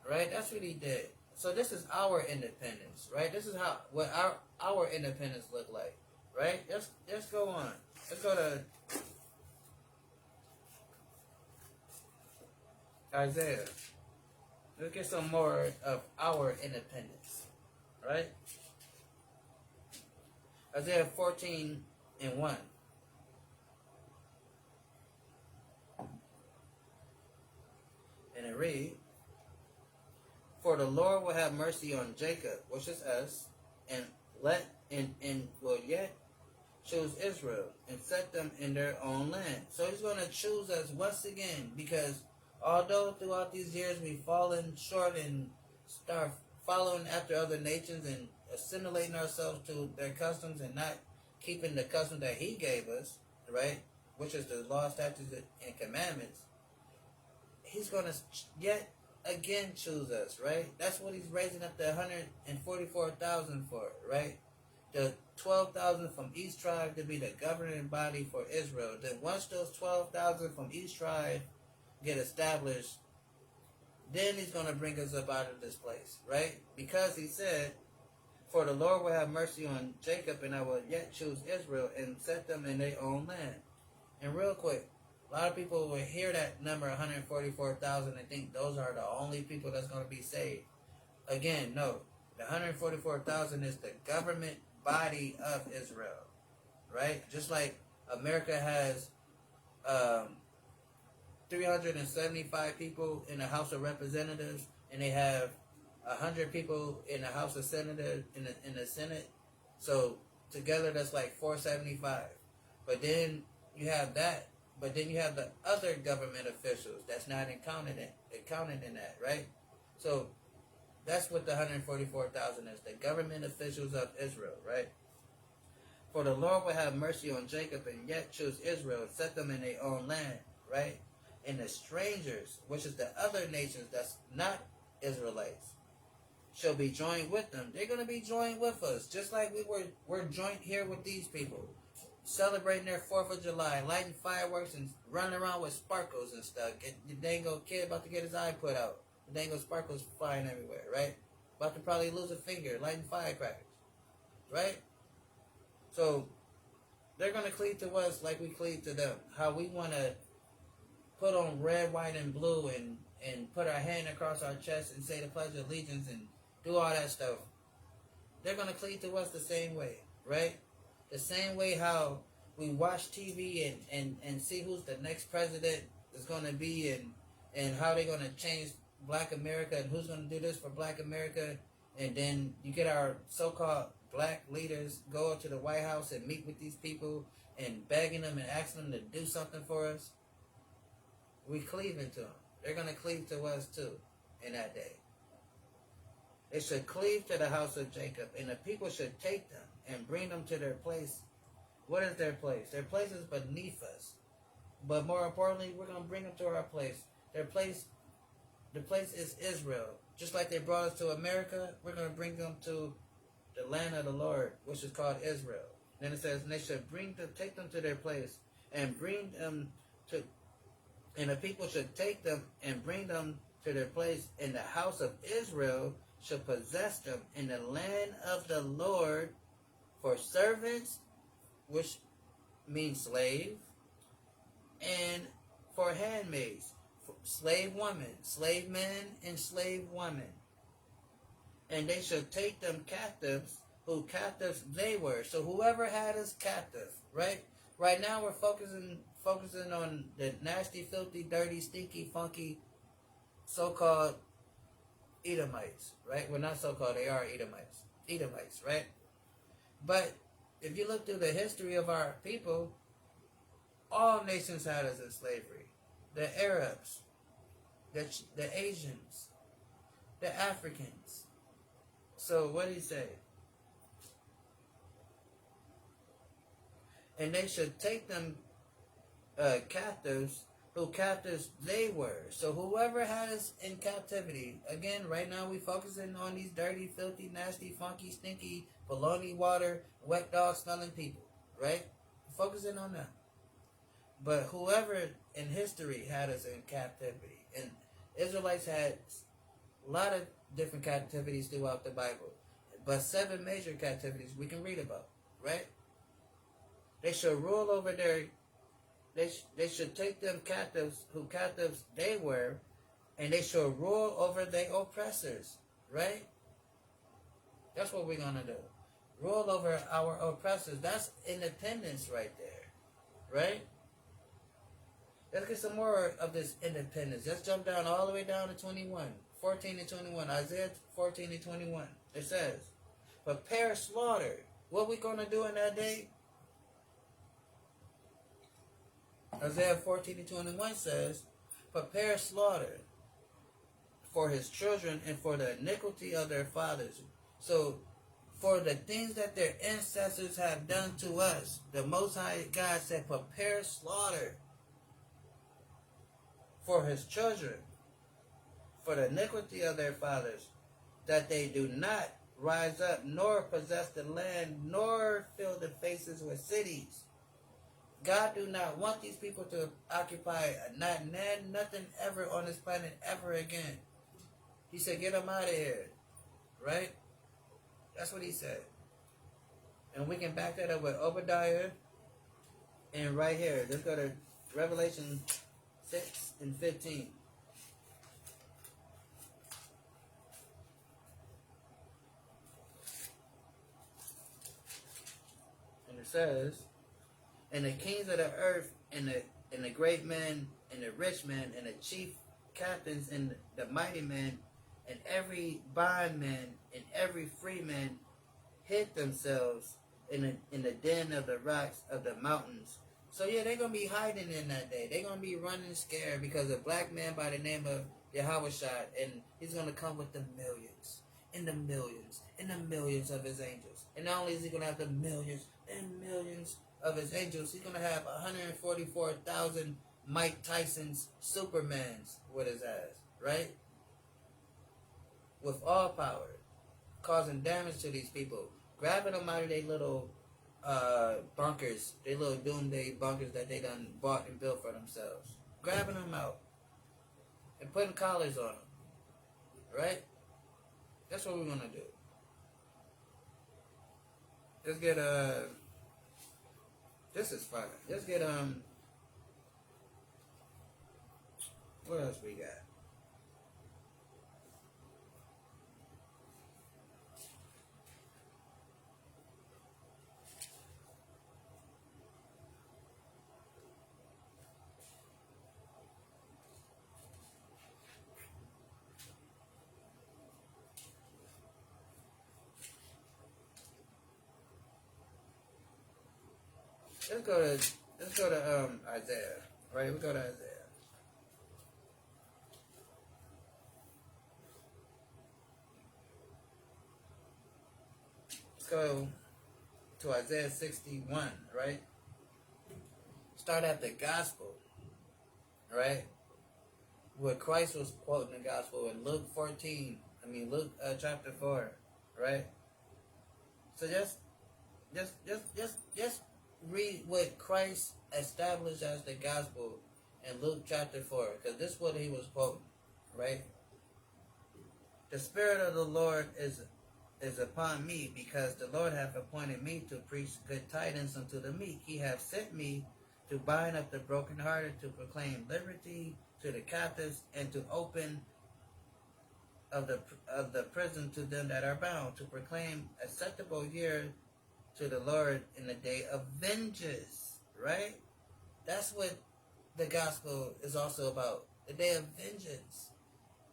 Speaker 1: right? That's what he did. So this is our independence, right? This is what our independence look like, right? Let's go on. Let's go to Isaiah. Let's get some more of our independence, right? Isaiah 14 and 1. And it reads, for the Lord will have mercy on Jacob, which is us, and will yet choose Israel and set them in their own land. So he's going to choose us once again, because although throughout these years we've fallen short and start following after other nations and assimilating ourselves to their customs and not keeping the customs that he gave us, right, which is the law, statutes, and commandments, he's going to yet again choose us, right? That's what he's raising up the 144,000 for, right? The 12,000 from each tribe to be the governing body for Israel. Then once those 12,000 from each tribe get established, then he's going to bring us up out of this place, right? Because he said, for the Lord will have mercy on Jacob, and I will yet choose Israel and set them in their own land. And real quick, a lot of people will hear that number 144,000 and think those are the only people that's going to be saved. Again, no. The 144,000 is the government body of Israel, right? Just like America has 375 people in the House of Representatives, and they have 100 people in the House of Senators in the Senate. So together that's like 475. But then you have that. But then you have the other government officials that's not counted in that, right? So that's what the 144,000 is, the government officials of Israel, right? For the Lord will have mercy on Jacob and yet choose Israel and set them in their own land, right? And the strangers, which is the other nations that's not Israelites, shall be joined with them. They're going to be joined with us, just like we're joined here with these people, celebrating their 4th of July, lighting fireworks and running around with sparkles and stuff. The dango kid about to get his eye put out. The dango sparkles flying everywhere, right? About to probably lose a finger, lighting firecrackers, right? So they're going to cleave to us like we cleave to them. How we want to put on red, white, and blue and put our hand across our chest and say the Pledge of Allegiance and do all that stuff, they're going to cleave to us the same way, right? The same way how we watch TV and see who's the next president is going to be and how they're going to change Black America and who's going to do this for Black America. And then you get our so-called black leaders go to the White House and meet with these people and begging them and asking them to do something for us. We cleaving to them. They're going to cleave to us too in that day. They should cleave to the house of Jacob, and the people should take them and bring them to their place. What is their place? Their place is beneath us. But more importantly, we're going to bring them to our place. The place is Israel. Just like they brought us to America, we're going to bring them to the land of the Lord, which is called Israel. Then it says, and they should take them to their place and bring them to, and the people should take them and bring them to their place, and the house of Israel should possess them in the land of the Lord for servants, which means slave, and for handmaids, for slave women, slave men, and slave women. And they shall take them captives, who captives they were. So whoever had us captive, right? Right now we're focusing on the nasty, filthy, dirty, stinky, funky, so-called Edomites, right? Well, not so-called, they are Edomites, right? But if you look through the history of our people, all nations had us in slavery. The Arabs, the Asians, the Africans. So what did he say? And they should take them captives, who captives they were. So whoever had us in captivity, again, right now we focusing on these dirty, filthy, nasty, funky, stinky, baloney water, wet dog smelling people, right? Focusing on them. But whoever in history had us in captivity, and Israelites had a lot of different captivities throughout the Bible, but 7 major captivities we can read about, right? They should rule over they should take them captives, who captives they were, and they should rule over their oppressors, right? That's what we're going to do. Rule over our oppressors. That's independence right there, right? Let's get some more of this independence. Let's jump down all the way down to 14 and 21. Isaiah 14 and 21. It says, prepare slaughter. What we going to do in that day? Isaiah 14 and 21 says, prepare slaughter for his children and for the iniquity of their fathers. So, for the things that their ancestors have done to us, the Most High God said, prepare slaughter for his children, for the iniquity of their fathers, that they do not rise up, nor possess the land, nor fill the faces with cities. God do not want these people to occupy nothing ever on this planet ever again. He said, get them out of here. Right? That's what he said. And we can back that up with Obadiah. And right here, let's go to Revelation 6 and 15. And it says, and the kings of the earth, and the great men, and the rich men, and the chief captains, and the mighty men, and every bondman, and every free man, hid themselves in the den of the rocks of the mountains. So yeah, they're going to be hiding in that day. They're going to be running scared because a black man by the name of Yahushua, and he's going to come with the millions, and the millions, and the millions of his angels. And not only is he going to have the millions and millions of his angels, he's going to have 144,000 Mike Tyson's Supermans with his ass, right? With all power, causing damage to these people, grabbing them out of their little bunkers, their little doomsday bunkers that they done bought and built for themselves, grabbing them out and putting collars on them, right? That's what we're gonna do. Let's get this is fun. Let's get What else we got? Let's go to Isaiah. Right, we go to Isaiah. Let's go to Isaiah 61, right? Start at the gospel, right? Where Christ was quoting the gospel in Luke Luke chapter 4, right? So just read what Christ established as the gospel in Luke chapter 4, because this is what he was quoting, right? The Spirit of the Lord is upon me, because the Lord hath appointed me to preach good tidings unto the meek. He hath sent me to bind up the brokenhearted, to proclaim liberty to the captives, and to open of the prison to them that are bound, to proclaim acceptable year to the Lord in the day of vengeance. Right? That's what the gospel is also about. The day of vengeance.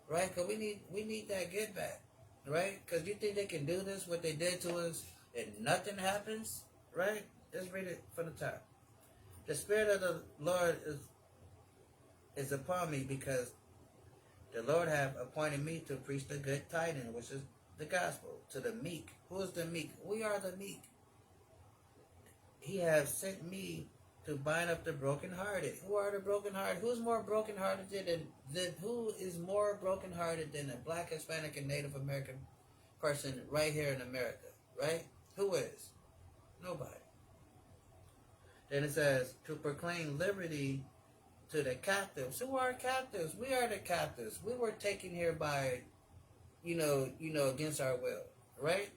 Speaker 1: Right? Because we need that get back. Right? Because you think they can do this, what they did to us, and nothing happens? Right? Just read it from the top. The Spirit of the Lord is upon me, because the Lord hath appointed me to preach the good tidings, which is the gospel, to the meek. Who is the meek? We are the meek. He hath sent me to bind up the brokenhearted. Who are the brokenhearted? Who's more brokenhearted who is more brokenhearted than a Black, Hispanic, and Native American person right here in America? Right? Who is? Nobody. Then it says, to proclaim liberty to the captives. Who are captives? We are the captives. We were taken here by, against our will, right?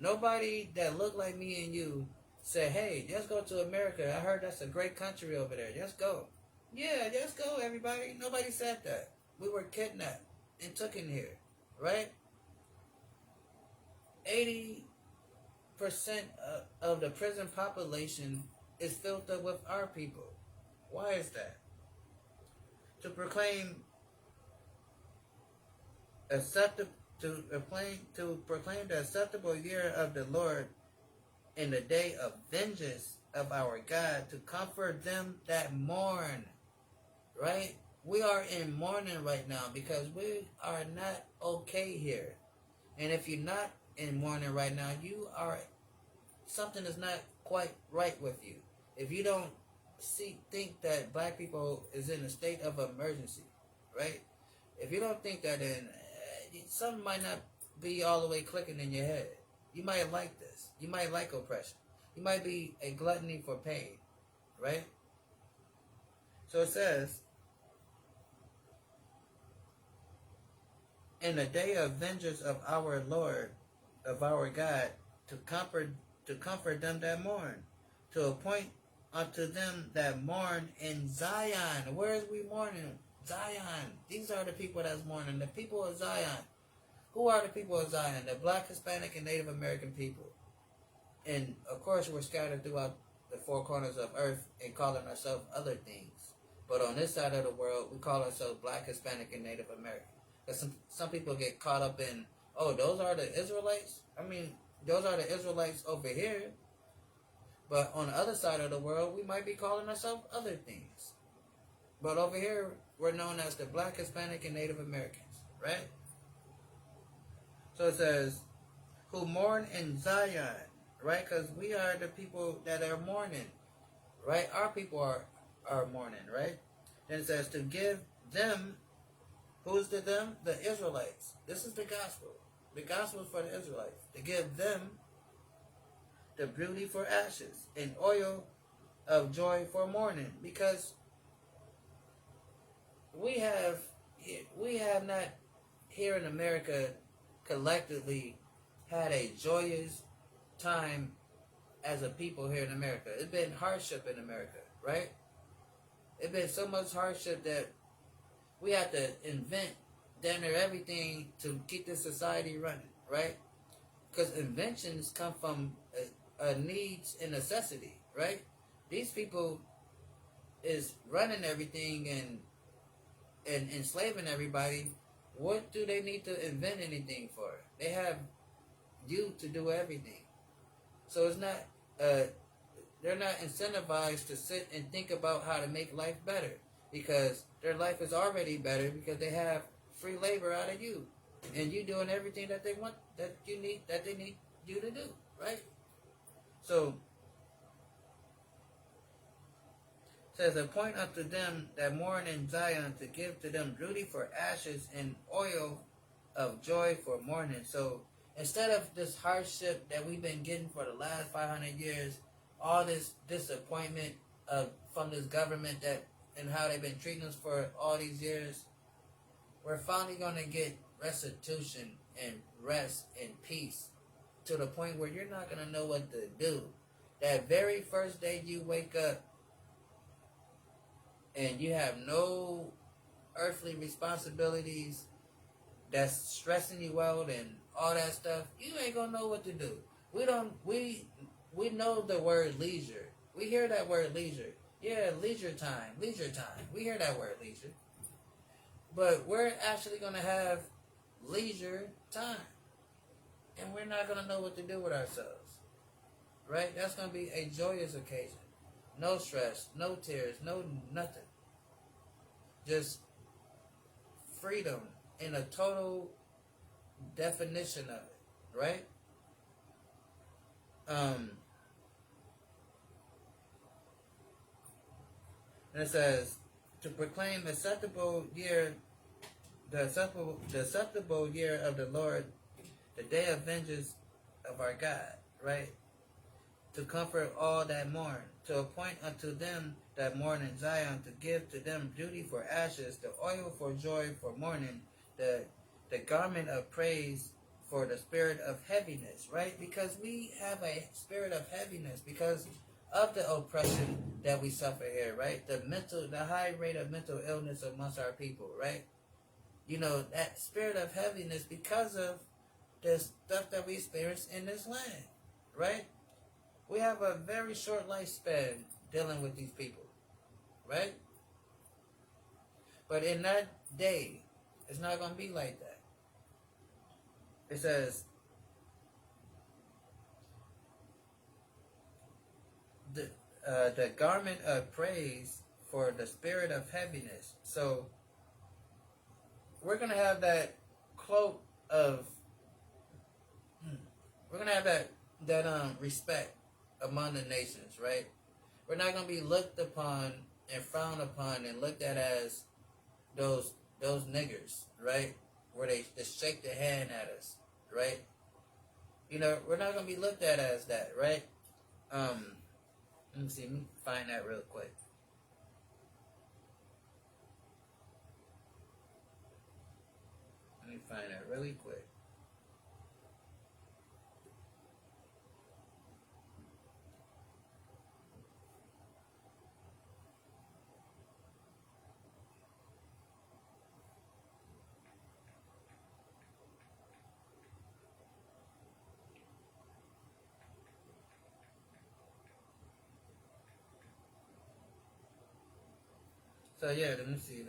Speaker 1: Nobody that looked like me and you said, hey, just go to America. I heard that's a great country over there. Just go. Yeah, just go, everybody. Nobody said that. We were kidnapped and taken here, right? 80% of the prison population is filled up with our people. Why is that? To proclaim the acceptable year of the Lord in the day of vengeance of our God, to comfort them that mourn. Right? We are in mourning right now because we are not okay here. And if you're not in mourning right now, something is not quite right with you. If you don't think that Black people is in a state of emergency, right? If you don't think that, then something might not be all the way clicking in your head. You might like this. You might like oppression. You might be a gluttony for pain, right? So it says, in the day of vengeance of our Lord, of our God, to comfort them that mourn, to appoint unto them that mourn in Zion. Where is we mourning? Zion. These are the people that's mourning. The people of Zion. Who are the people of Zion? The Black, Hispanic, and Native American people. And of course, we're scattered throughout the four corners of earth and calling ourselves other things. But on this side of the world, we call ourselves Black, Hispanic, and Native American. Because some people get caught up in, oh, those are the Israelites? Those are the Israelites over here. But on the other side of the world, we might be calling ourselves other things. But over here, we're known as the Black, Hispanic, and Native Americans, right? So it says, who mourn in Zion, right? Because we are the people that are mourning, right? Our people are mourning, right? Then it says to give them, who's the them? The Israelites. This is the gospel. The gospel is for the Israelites. To give them the beauty for ashes and oil of joy for mourning. Because we have not here in America collectively had a joyous time as a people here in America. It's been hardship in America, right? It's been so much hardship that We have to invent damn near everything to keep this society running, right? Because inventions come from a needs and necessity, right? These people is running everything and enslaving everybody. What do they need to invent anything for? They have you to do everything. So it's not they're not incentivized to sit and think about how to make life better because their life is already better because they have free labor out of you and you doing everything that they want that they need you to do, right? So it says appoint unto them that mourn in Zion to give to them beauty for ashes and oil of joy for mourning. So instead of this hardship that we've been getting for the last 500 years, all this disappointment from this government that and how they've been treating us for all these years, we're finally going to get restitution and rest and peace to the point where you're not going to know what to do. That very first day you wake up and you have no earthly responsibilities that's stressing you out and all that stuff, you ain't gonna know what to do. We know the word leisure. We hear that word leisure. Yeah, leisure time, leisure time. We hear that word leisure. But we're actually gonna have leisure time. And we're not gonna know what to do with ourselves. Right? That's gonna be a joyous occasion. No stress, no tears, no nothing. Just freedom in a total definition of it, right? And it says to proclaim the acceptable year, the acceptable year of the Lord, the day of vengeance of our God, right? To comfort all that mourn, to appoint unto them that mourn in Zion, to give to them beauty for ashes, the oil for joy for mourning, the garment of praise for the spirit of heaviness, right? Because we have a spirit of heaviness because of the oppression that we suffer here, right? The high rate of mental illness amongst our people, right? You know, that spirit of heaviness because of the stuff that we experience in this land, right? We have a very short lifespan dealing with these people, right? But in that day, it's not going to be like that. It says, the garment of praise for the spirit of heaviness. So we're going to have that cloak of, we're going to have that respect among the nations, right? We're not going to be looked upon and frowned upon and looked at as those niggers, right? Where they just shake their hand at us, right? You know, we're not going to be looked at as that, right? Let me see, let me find that real quick. Let me find that really quick. So yeah, let me see.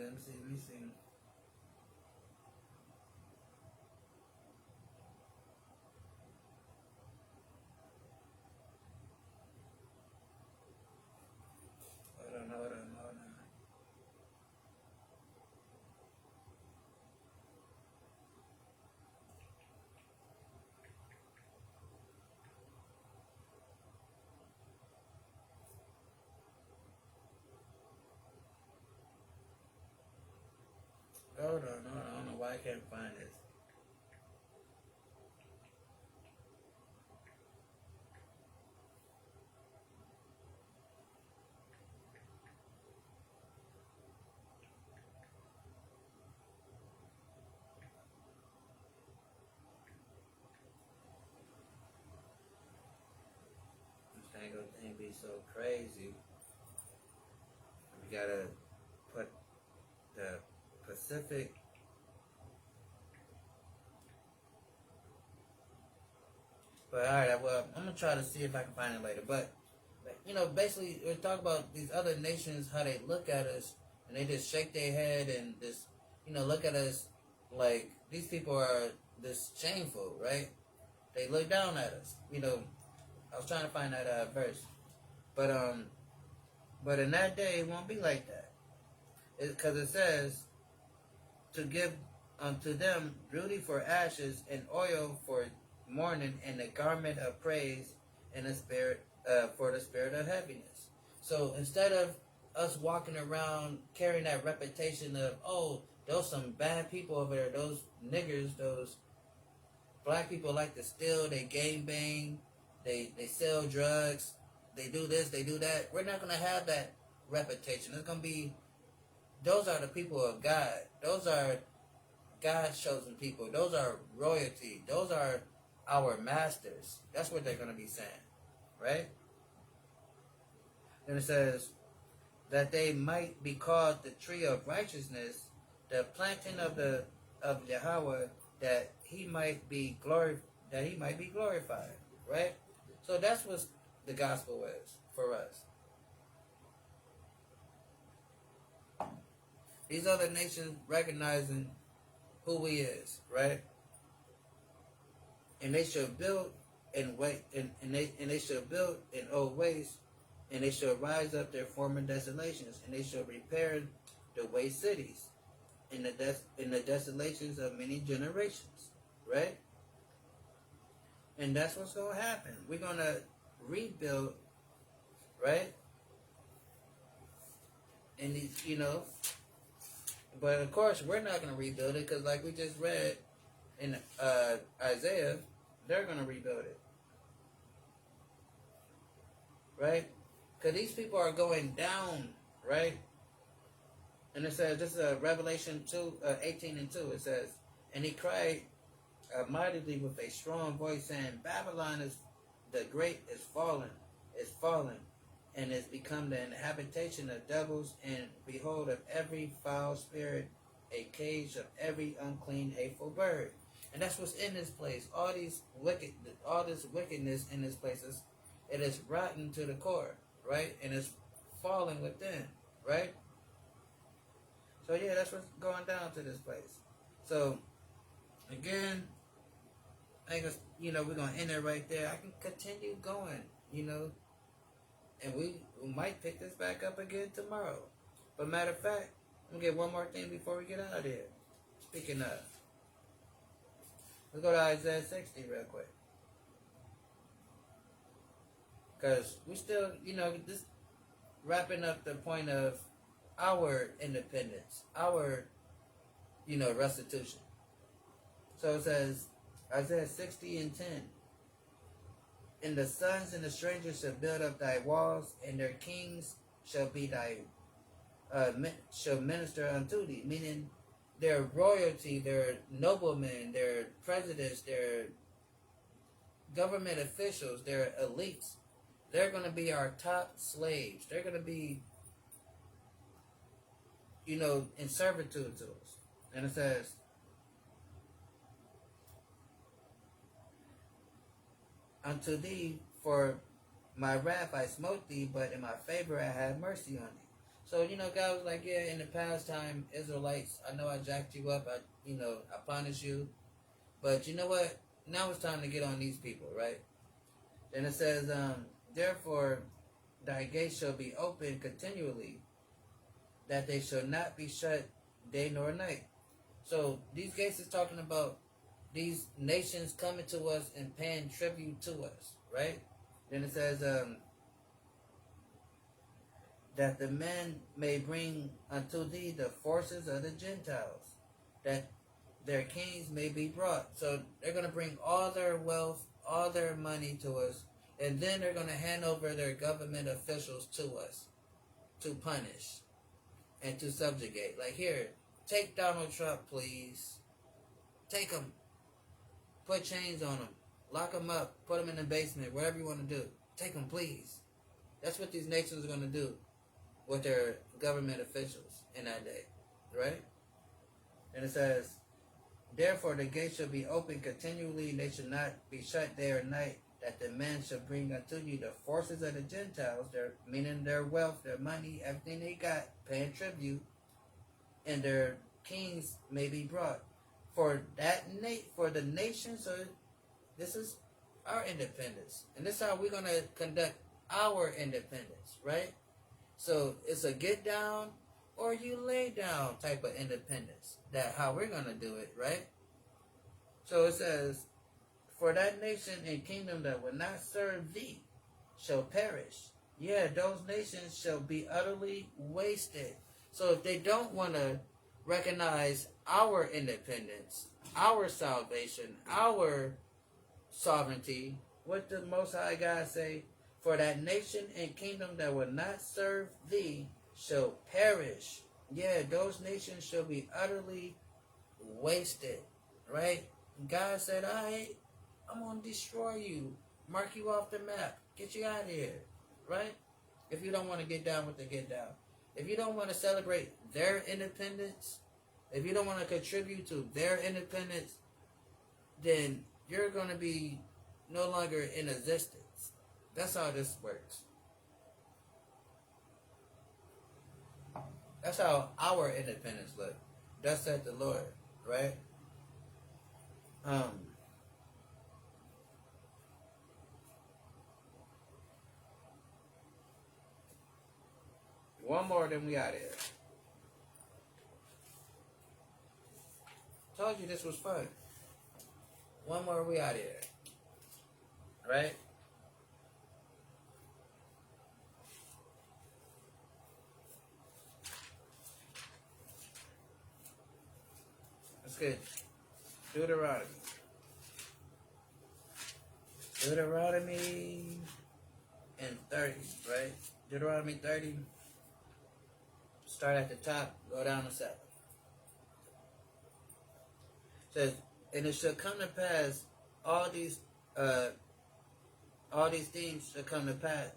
Speaker 1: Hold on. Hold on. I don't know why I can't find this. This tango thing be so crazy. We gotta put the specific. But all right, well, I'm gonna try to see if I can find it later. But basically, we're talking about these other nations, how they look at us, and they just shake their head and just look at us like these people are this shameful, right? They look down at us. I was trying to find that verse, but in that day it won't be like that, because it says to give unto them beauty for ashes and oil for mourning and a garment of praise and a spirit for the spirit of heaviness. So instead of us walking around carrying that reputation of, oh, those some bad people over there, those niggers, those black people like to steal, they gang bang, they sell drugs, they do this, they do that. We're not going to have that reputation. It's going to be, those are the people of God. Those are God's chosen people. Those are royalty. Those are our masters. That's what they're going to be saying, right? Then it says that they might be called the tree of righteousness, the planting of Yahweh, that he might be glorified, right? So that's what the gospel is for us. These other nations recognizing who he is, right? And they shall build and wait, and they shall build in old ways, and they shall rise up their former desolations, and they shall repair the waste cities in the desolations of many generations, right? And that's what's going to happen. We're going to rebuild, right? And these, but of course we're not going to rebuild it, because like we just read in Isaiah, they're going to rebuild it, right? Because these people are going down, right? And it says, this is Revelation 18:2. It says, and he cried mightily with a strong voice, saying, Babylon is the great is fallen, and is become the habitation of devils, and behold, of every foul spirit, a cage of every unclean, hateful bird. And that's what's in this place. All this wickedness in this place it is rotten to the core, right? And it's falling within, right? So yeah, that's what's going down to this place. So again, I guess we're gonna end it right there. I can continue going, and we might pick this back up again tomorrow. But matter of fact, I'm gonna get one more thing before we get out of here. Speaking of, let's go to Isaiah 60 real quick. Because we still, just wrapping up the point of our independence, our, restitution. So it says, Isaiah 60:10, and the sons and the strangers shall build up thy walls, and their kings shall be thy, shall minister unto thee. Meaning, their royalty, their noblemen, their presidents, their government officials, their elites, they're going to be our top slaves. They're going to be, in servitude to us. And it says, unto thee, for my wrath I smote thee, but in my favor I had mercy on thee. So, God was like, yeah, in the past time, Israelites, I know I jacked you up, I punished you. But you know what? Now it's time to get on these people, right? Then it says, therefore, thy gates shall be open continually, that they shall not be shut day nor night. So these gates is talking about these nations coming to us and paying tribute to us, right? Then it says, that the men may bring unto thee the forces of the Gentiles, that their kings may be brought. So they're going to bring all their wealth, all their money to us, and then they're going to hand over their government officials to us to punish and to subjugate. Like, here, take Donald Trump, please. Take him. Put chains on him. Lock him up. Put him in the basement. Whatever you want to do. Take him, please. That's what these nations are going to do with their government officials in that day. Right? And it says, therefore the gate shall be open continually, and they shall not be shut day or night, that the men shall bring unto you the forces of the Gentiles, meaning their wealth, their money, everything they got, paying tribute, and their kings may be brought. For the nation, so this is our independence. And this is how we're going to conduct our independence, right? So it's a get down or you lay down type of independence. That's how we're going to do it, right? So it says, for that nation and kingdom that will not serve thee shall perish. Yeah, those nations shall be utterly wasted. So if they don't want to recognize our independence, our salvation, our sovereignty, what the Most High God say? For that nation and kingdom that will not serve thee shall perish. Yeah, those nations shall be utterly wasted, right? God said, all right, I'm going to destroy you, mark you off the map, get you out of here, right? If you don't want to get down with the get down. If you don't want to celebrate their independence, if you don't want to contribute to their independence, then you're going to be no longer in existence. That's how this works. That's how our independence look. Thus said the Lord, right? One more, then we out here. Told you this was fun. One more, we out here. Right? That's good. Deuteronomy and 30, right? Deuteronomy 30. Start at the top, go down to 7. It says, and it shall come to pass, all these things shall come to pass,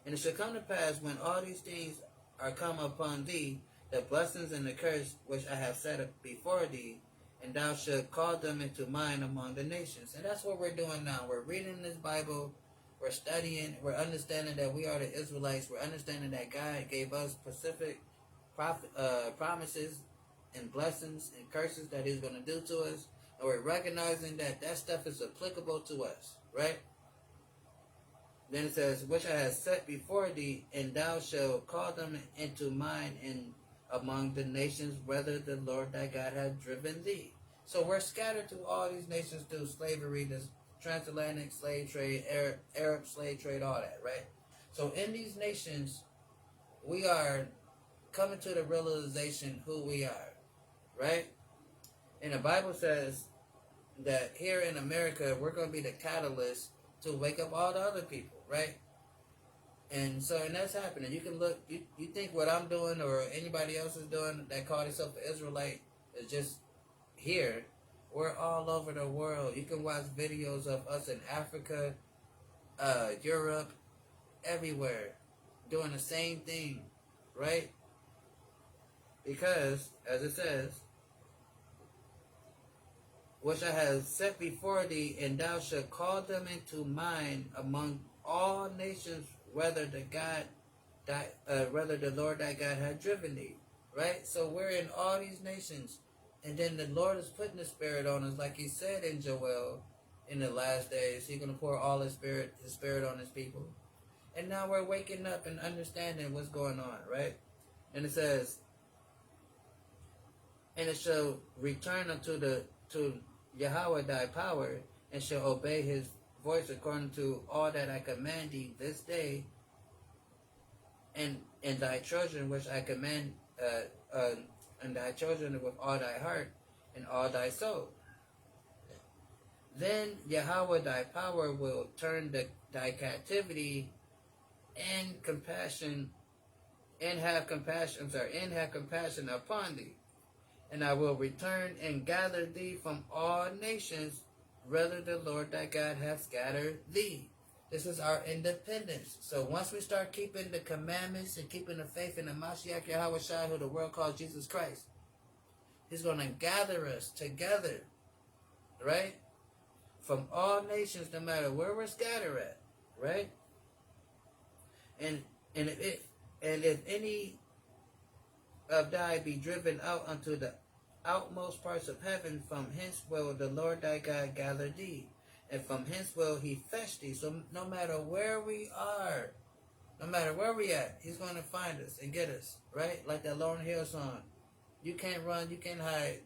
Speaker 1: and it shall come to pass when all these things are come upon thee, the blessings and the curse which I have set up before thee, and thou shalt call them into mind among the nations. And that's what we're doing now. We're reading this Bible, we're studying, we're understanding that we are the Israelites, we're understanding that God gave us specific promises and blessings and curses that he's going to do to us, and we're recognizing that that stuff is applicable to us, right? Then it says, which I have set before thee, and thou shalt call them into mind in among the nations, whether the Lord thy God hath driven thee. So we're scattered to all these nations through slavery, this transatlantic slave trade, Arab slave trade, all that, right? So in these nations, we are coming to the realization who we are, right? And the Bible says that here in America, we're going to be the catalyst to wake up all the other people, right? And so, and that's happening. You can look, you think what I'm doing or anybody else is doing that call themselves an Israelite is just here. We're all over the world. You can watch videos of us in Africa, Europe, everywhere, doing the same thing, right? Because, as it says, which I have set before thee, and thou shalt call them into mind among all nations, whether the Lord thy God had driven thee. Right? So we're in all these nations, and then the Lord is putting the Spirit on us, like He said in Joel, in the last days. He's going to pour all His Spirit on His people. And now we're waking up and understanding what's going on, right? And it says, and it shall return to Yahweh thy power, and shall obey his voice according to all that I command thee this day, and thy children which I command, and thy children with all thy heart and all thy soul. Then Yahweh thy power will turn thy captivity and have compassion upon thee. And I will return and gather thee from all nations, whether the Lord thy God hath scattered thee. This is our independence. So once we start keeping the commandments and keeping the faith in the Mashiach Yahweh Shai, who the world calls Jesus Christ, He's going to gather us together, right? From all nations, no matter where we're scattered at, right? And and if any of thy be driven out unto the outmost parts of heaven, from hence will the Lord thy God gather thee, and from hence will he fetch thee. So no matter where we are, no matter where we at, he's going to find us and get us, right? Like that Lauryn Hill song, you can't run, you can't hide,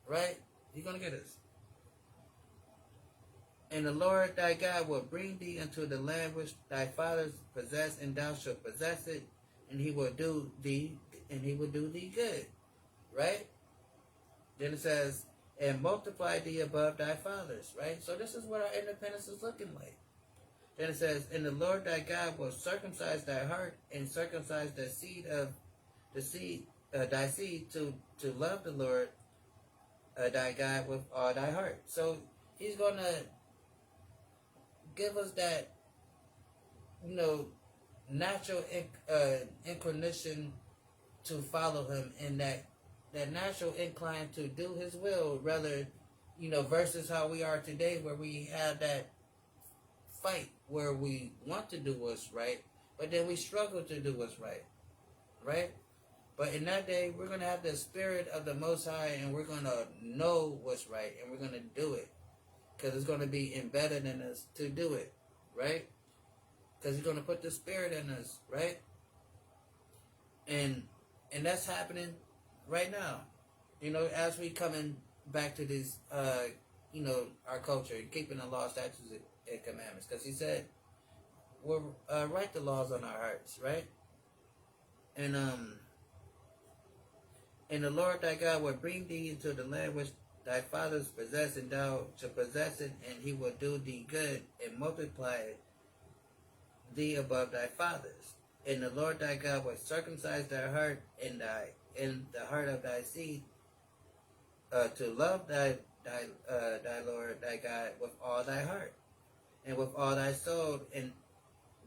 Speaker 1: right? He's going to get us. And the Lord thy God will bring thee into the land which thy fathers possessed, and thou shalt possess it, and he will do thee good, right? Then it says, and multiply thee above thy fathers, right? So this is what our independence is looking like. Then it says, and the Lord thy God will circumcise thy heart, and circumcise thy seed to love the Lord thy God with all thy heart. So he's gonna give us that, natural inclination to follow him, and that natural incline to do his will, rather, versus how we are today, where we have that fight where we want to do what's right, but then we struggle to do what's right, right? But in that day, we're going to have the Spirit of the Most High, and we're going to know what's right, and we're going to do it, because it's going to be embedded in us to do it, right? Because he's going to put the Spirit in us, right? And that's happening right now, as we coming back to this, our culture, keeping the law, statutes, and commandments. Because he said, we'll write the laws on our hearts, right? And the Lord thy God will bring thee into the land which thy fathers possessed, and thou shalt possess it, and he will do thee good, and multiply thee above thy fathers. And the Lord thy God will circumcise thy heart and the heart of thy seed, to love thy Lord thy God with all thy heart, and with all thy soul, and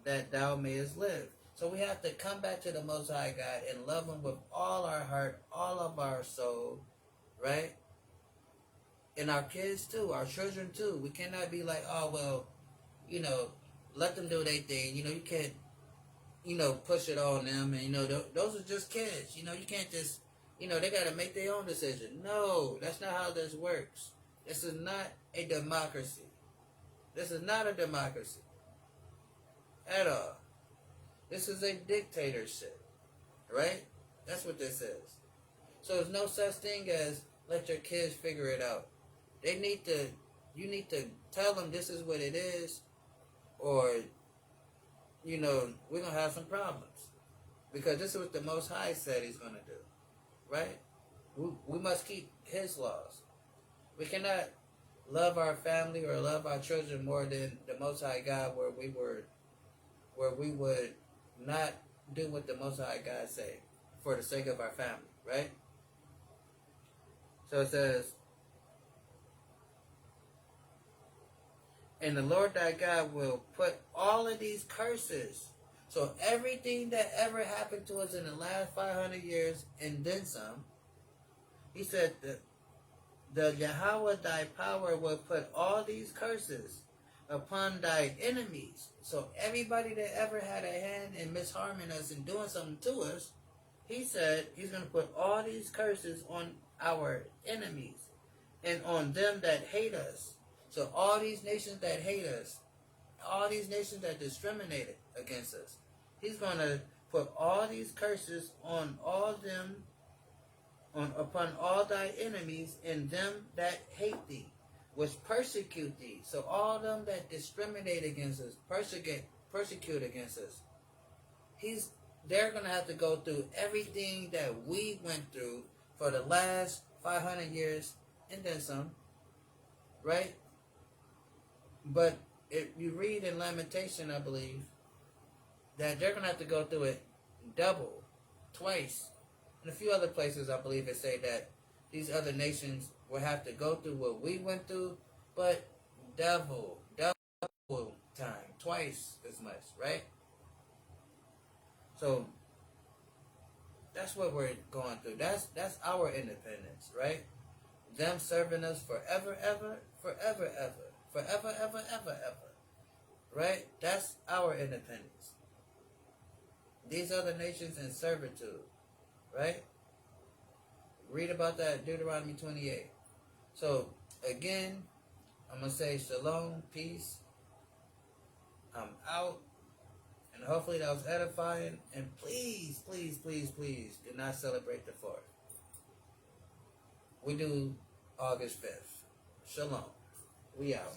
Speaker 1: that thou mayest live. So we have to come back to the Most High God and love him with all our heart, all of our soul, right? And our kids too, our children too. We cannot be like, oh, well, let them do their thing. You can't, push it on them. And, those are just kids. You can't just, they got to make their own decision. No, that's not how this works. This is not a democracy. This is not a democracy at all. This is a dictatorship, right? That's what this is. So there's no such thing as let your kids figure it out. You need to tell them this is what it is, or, we're going to have some problems. Because this is what the Most High said he's going to do, right? We must keep his laws. We cannot love our family or love our children more than the Most High God, where we would not do what the Most High God say for the sake of our family, right? So it says, and the Lord thy God will put all of these curses. So everything that ever happened to us in the last 500 years and then some, he said that the Yahweh thy power will put all these curses upon thy enemies. So everybody that ever had a hand in misharming us and doing something to us, he said he's going to put all these curses on our enemies and on them that hate us. So all these nations that hate us, all these nations that discriminate against us, he's going to put all these curses on all them, upon all thy enemies, and them that hate thee, which persecute thee. So all them that discriminate against us, persecute against us, they're going to have to go through everything that we went through for the last 500 years and then some, right? But if you read in Lamentation, I believe, that they're going to have to go through it double, twice. And a few other places, I believe, it say that these other nations will have to go through what we went through, but double time, twice as much, right? So That's what we're going through. That's our independence, right? Them serving us forever, ever, forever, ever, forever, ever, ever, ever, right? That's our independence. These other nations in servitude, right? Read about that in Deuteronomy 28. So, again, I'm going to say shalom, peace. I'm out. And hopefully that was edifying. And please, please, please, please do not celebrate the 4th. We do August 5th. Shalom. We out.